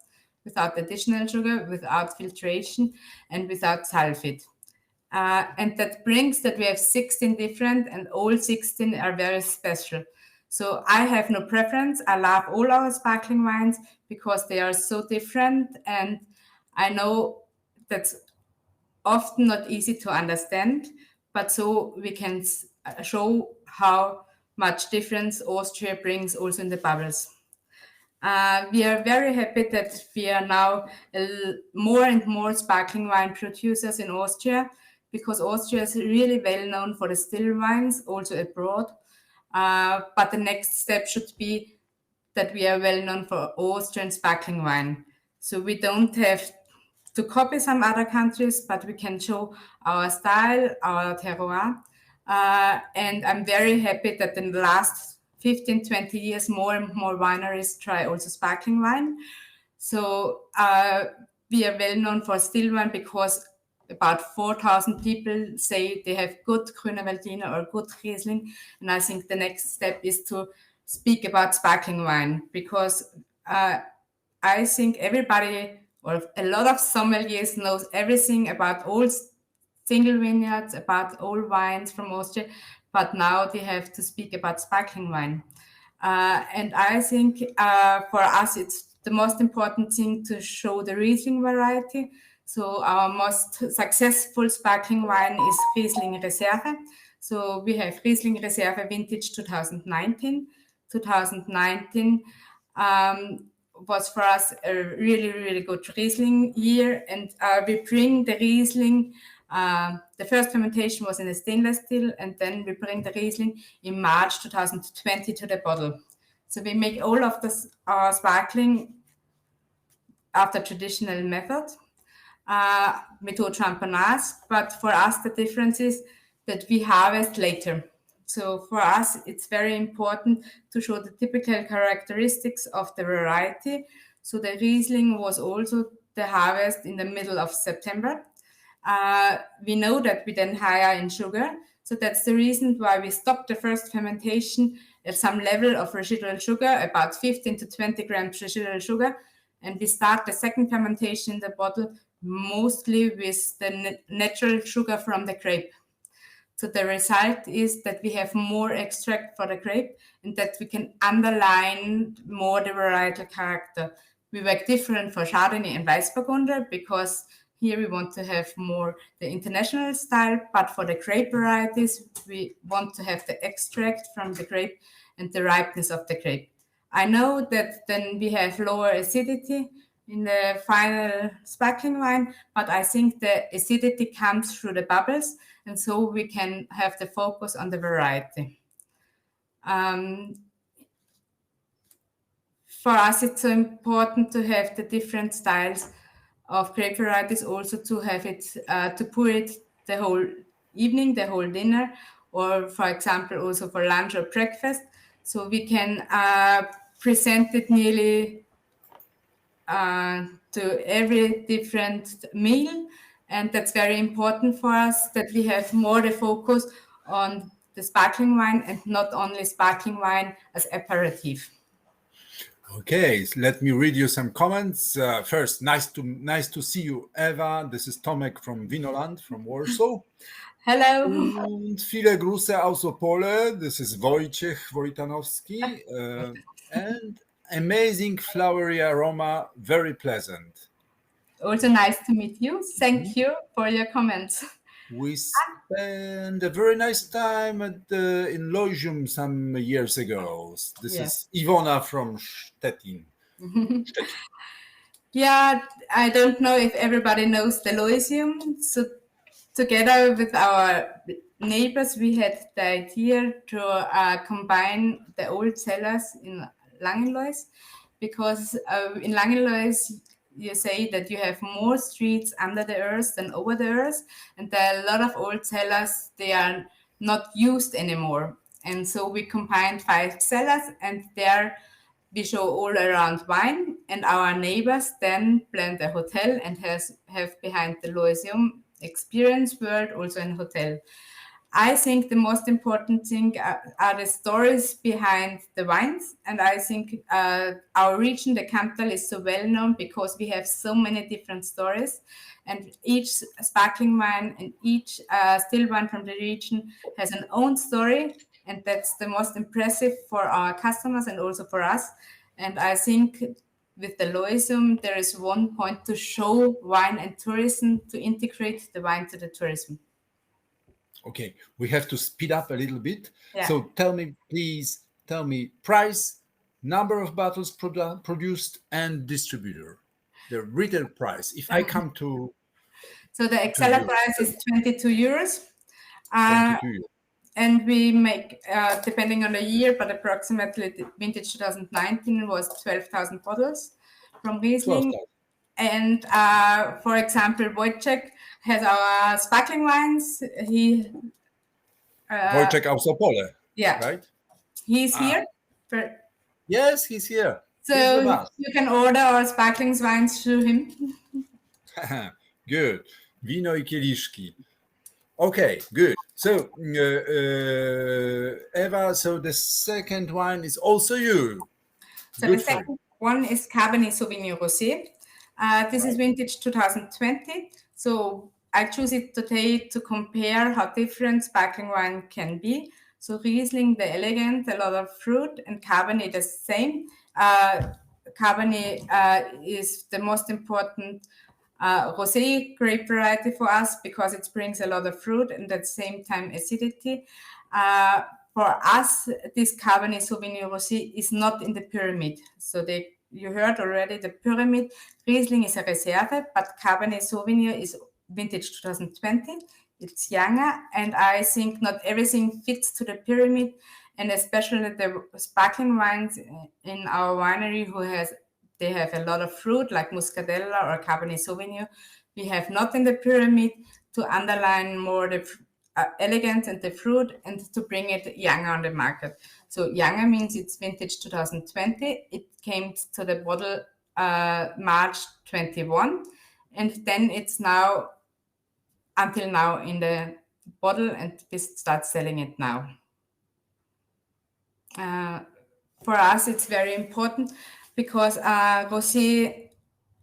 without additional sugar, without filtration, and without sulfate. And that brings that we have 16 different, and all 16 are very special. So I have no preference. I love all our sparkling wines because they are so different. And I know that's often not easy to understand, but so we can show how much difference Austria brings also in the bubbles. We are very happy that we are now more and more sparkling wine producers in Austria, because Austria is really well known for the still wines, also abroad. But the next step should be that we are well known for Austrian sparkling wine. So we don't have to copy some other countries, but we can show our style, our terroir. And I'm very happy that in the last 15, 20 years, more and more wineries try also sparkling wine. So we are well known for still wine because about 4,000 people say they have good Grüne Veltliner or good Riesling. And I think the next step is to speak about sparkling wine, because I think everybody or a lot of sommeliers knows everything about all single vineyards, about all wines from Austria, but now they have to speak about sparkling wine. And I think for us, it's the most important thing to show the Riesling variety. So our most successful sparkling wine is Riesling Reserve. So we have Riesling Reserve Vintage 2019. 2019 was for us a really, really good Riesling year. And we bring the Riesling, the first fermentation was in a stainless steel, and then we bring the Riesling in March 2020 to the bottle. So we make all of this sparkling after traditional method, Methode Champenoise, but for us the difference is that we harvest later. So for us, it's very important to show the typical characteristics of the variety. So the Riesling was also the harvest in the middle of September. we know that we then higher in sugar. So that's the reason why we stop the first fermentation at some level of residual sugar, about 15 to 20 grams residual sugar. And we start the second fermentation in the bottle mostly with the natural sugar from the grape. So the result is that we have more extract for the grape and that we can underline more the varietal character. We work different for Chardonnay and Weißburgunder because here we want to have more the international style, but for the grape varieties, we want to have the extract from the grape and the ripeness of the grape. I know that then we have lower acidity in the final sparkling wine, but I think the acidity comes through the bubbles, and so we can have the focus on the variety. For us, it's so important to have the different styles of grape varieties, also to have it, to pour it the whole evening, the whole dinner, or for example, also for lunch or breakfast. So we can present it nearly to every different meal. And that's very important for us, that we have more the focus on the sparkling wine and not only sparkling wine as aperitif. Okay, let me read you some comments. First, nice to see you, Eva. This is Tomek from Winoland, from Warsaw. Hello. Und viele Grüße aus Opole. This is Wojciech Wojtanowski. And amazing flowery aroma, very pleasant. Also nice to meet you. Thank you for your comments. We spent a very nice time in Loisium some years ago. This is Ivona from Stettin. Yeah, I don't know if everybody knows the Loisium. So together with our neighbors, we had the idea to combine the old cellars in Langenlois, because in Langenlois, you say that you have more streets under the earth than over the earth, and there are a lot of old cellars, they are not used anymore. And so we combined 5 cellars, and there we show all around wine, and our neighbors then planned a hotel and have behind the Loisium experience world also in hotel. I think the most important thing are the stories behind the wines. And I think our region, the Kamptal, is so well known because we have so many different stories. And each sparkling wine and each still wine from the region has an own story. And that's the most impressive for our customers and also for us. And I think with the Loisium, there is one point to show wine and tourism, to integrate the wine to the tourism. Okay, we have to speed up a little bit. Yeah. So please tell me price, number of bottles produced, and distributor, the retail price. If I come to... So the Excella price is 22 euros. 22 euros. And we make, depending on the year, but approximately the vintage 2019 was 12,000 bottles from Riesling. 12,000. And for example, Wojciech has our sparkling wines. Wojciech aus Opole, yeah, right? He's here. Yes, he's here. So He's with us. you can order our sparkling wines through him. Good. Wino I kieliszki. Okay, good. So, Eva, so the second one is also you. So Good the second one is Cabernet Sauvignon Rosé. This is vintage 2020. So I choose it today to compare how different sparkling wine can be. So Riesling, the elegant, a lot of fruit, and Cabernet the same. Cabernet is the most important rosé grape variety for us because it brings a lot of fruit and at the same time acidity. For us, this Cabernet Sauvignon Rosé is not in the pyramid. So you heard already the pyramid. Riesling is a reserve, but Cabernet Sauvignon is vintage 2020. It's younger, and I think not everything fits to the pyramid, and especially the sparkling wines in our winery they have a lot of fruit like Muscadella or Cabernet Sauvignon. We have not in the pyramid to underline more the elegance and the fruit and to bring it younger on the market. So younger means it's vintage 2020. It came to the bottle March 21, and then it's now until now in the bottle, and we start selling it now. For us, it's very important because rosé,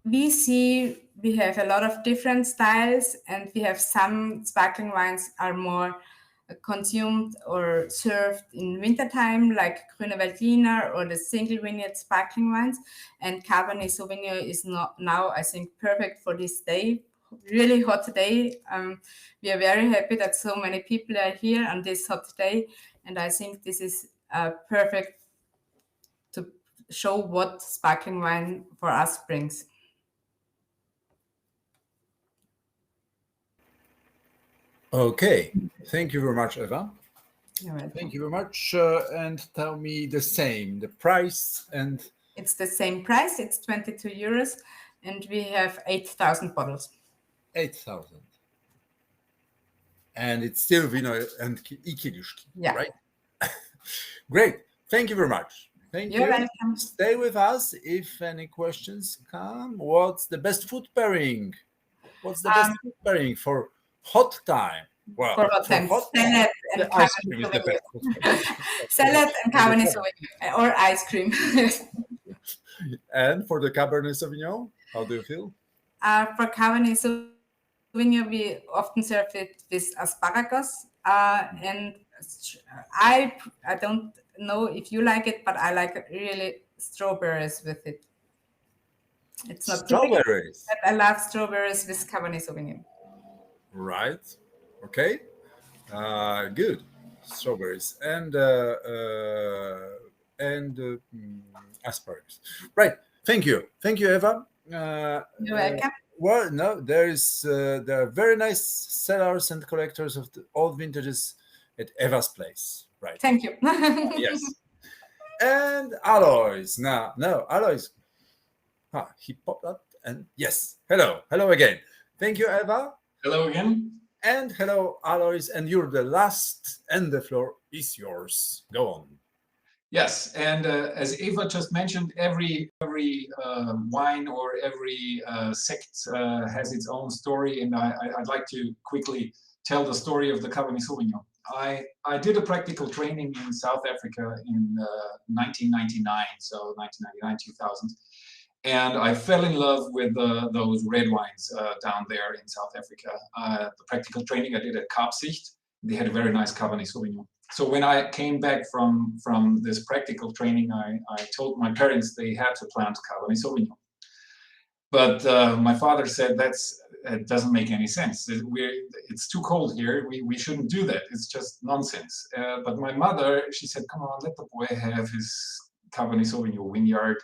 we have a lot of different styles, and we have some sparkling wines are more consumed or served in wintertime, like Grüne Veltliner or the single vineyard sparkling wines. And Cabernet Sauvignon is not now, I think, perfect for this day, really hot day. We are very happy that so many people are here on this hot day, and I think this is perfect to show what sparkling wine for us brings. Okay, thank you very much, Eva. You're welcome. Thank you very much. And tell me the same, the price and... It's the same price, it's 22 euros, and we have 8,000 bottles. 8,000. And it's still vino and ikiliszki, Yeah. right? Great. Thank you very much. Thank You're you. welcome. Stay with us if any questions come. What's the best food pairing? What's the best food pairing for hot time? Well, For hot times, salad and the ice cream is the Cabernet best Sauvignon. food pairing. Salad and Cabernet Sauvignon, or ice cream. And for the Cabernet Sauvignon, how do you feel? For Cabernet Sauvignon, we often serve it with asparagus, and I don't know if you like it, but I like really strawberries with it. It's not typical, Strawberries. but I love strawberries with Cabernet Sauvignon. Right. Okay. Good. Strawberries and asparagus. Right. Thank you. Thank you, Eva. You're welcome. Well, no, there are very nice sellers and collectors of the old vintages at Eva's place. Right. Thank you. Yes. And Alois. No, Alois. He popped up and yes. Hello again. Thank you, Eva. Hello again. And hello, Alois. And you're the last, and the floor is yours. Go on. Yes, and as Eva just mentioned, every wine or every sect has its own story, and I'd like to quickly tell the story of the Cabernet Sauvignon. I did a practical training in South Africa in 1999, so 1999, 2000, and I fell in love with those red wines down there in South Africa. The practical training I did at Sekt, they had a very nice Cabernet Sauvignon. So when I came back from this practical training, I told my parents they had to plant Cabernet Sauvignon. But my father said it doesn't make any sense. It's too cold here. We shouldn't do that. It's just nonsense. But my mother, she said, come on, let the boy have his Cabernet Sauvignon vineyard.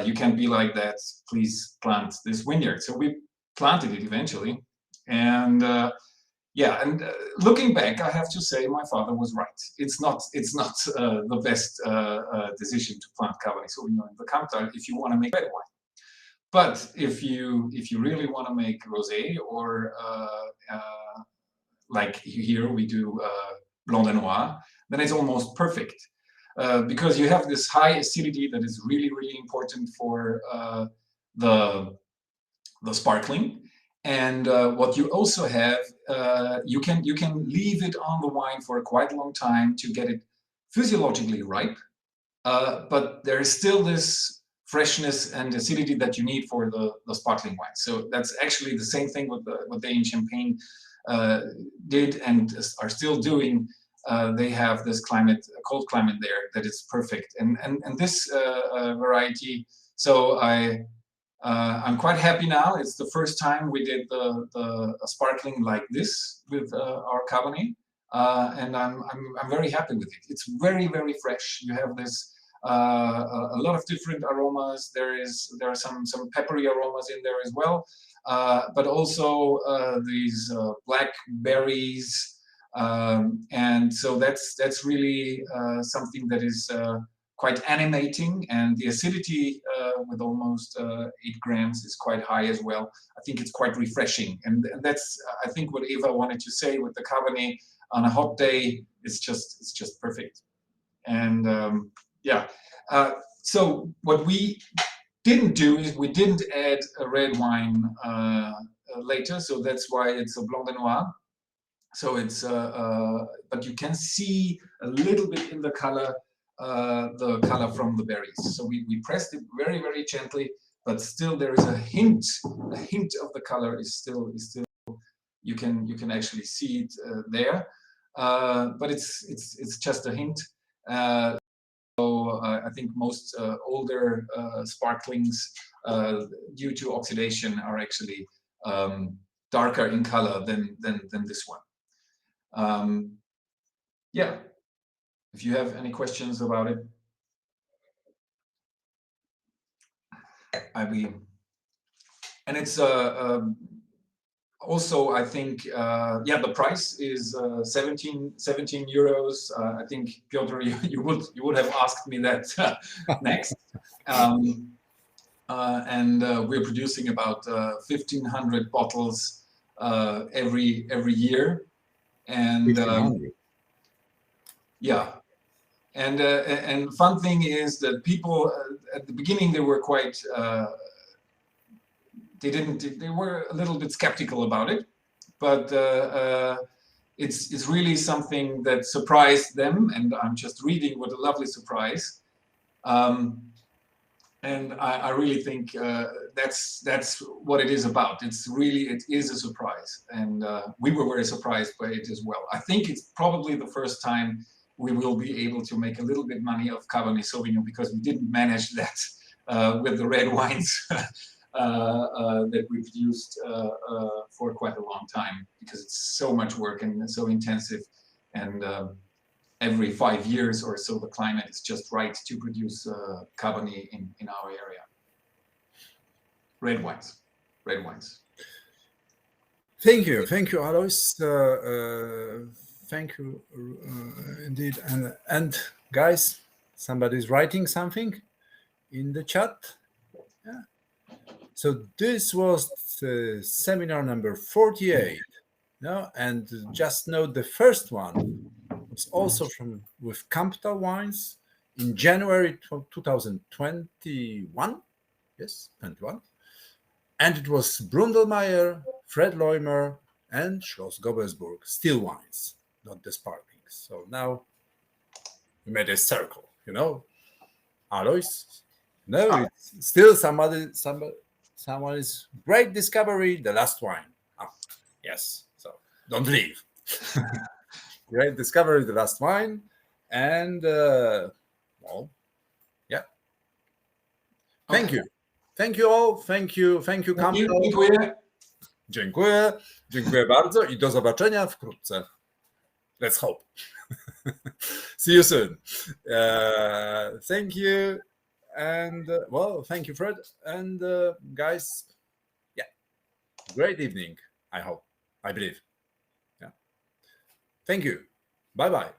You can't be like that. Please plant this vineyard. So we planted it eventually. And looking back, I have to say my father was right. It's not the best decision to plant Cabernet Sauvignon in the Kamptal if you want to make red wine. But if you really want to make rosé or like here we do blanc de noir, then it's almost perfect because you have this high acidity that is really important for the sparkling. And what you also have, you can leave it on the wine for quite a long time to get it physiologically ripe, but there is still this freshness and acidity that you need for the sparkling wine. So that's actually the same thing what they in Champagne did and are still doing. They have this cold climate there that is perfect, and this variety. So I'm quite happy now. It's the first time we did the sparkling like this with our Cabernet, and I'm very happy with it. It's very fresh. You have this a lot of different aromas. There are some peppery aromas in there as well, but also these black berries, and so that's really something that is quite animating, and the acidity with almost 8 grams is quite high as well. I think it's quite refreshing, and that's I think what Eva wanted to say with the Cabernet on a hot day. It's just perfect, and so what we didn't do is we didn't add a red wine later, so that's why it's a blanc de noir. So it's, but you can see a little bit in the color from the berries. So we pressed it very, very gently, but still there is a hint of the color is still you can actually see it there, but it's just a hint. So I think most older sparklings, due to oxidation, are actually darker in color than this one. Yeah, if you have any questions about it, and it's also, I think, yeah, the price is 17 euros. I think, Piotr, you would have asked me that next. And we're producing about 1,500 bottles every year, and yeah. And fun thing is that people at the beginning, they were quite they were a little bit skeptical about it, but it's really something that surprised them, and I'm just reading what a lovely surprise. And I really think that's what it is about. It is a surprise, and we were very surprised by it as well. I think it's probably the first time we will be able to make a little bit money of Cabernet Sauvignon, because we didn't manage that with the red wines that we produced for quite a long time, because it's so much work and so intensive, and every 5 years or so the climate is just right to produce Cabernet in our area. Red wines. Thank you, Alois. Thank you indeed. And guys, somebody's writing something in the chat. Yeah. So this was seminar number 48. No, and just note the first one was also with Kamptal wines in January 2021. Yes, 21. And it was Brundelmeier, Fred Leumer, and Schloss Gobelsburg still wines, not the sparklings. So now we made a circle, Alois. No, it's still someone is great discovery, the last wine. Yes, so don't leave. Great discovery, the last wine. And well, yeah. Thank you. Thank you all. Thank you, Kamptal. Dziękuję bardzo i do zobaczenia wkrótce. Let's hope. See you soon. Thank you. And well, thank you, Fred. And guys, yeah, great evening, I believe. Yeah. Thank you. Bye-bye.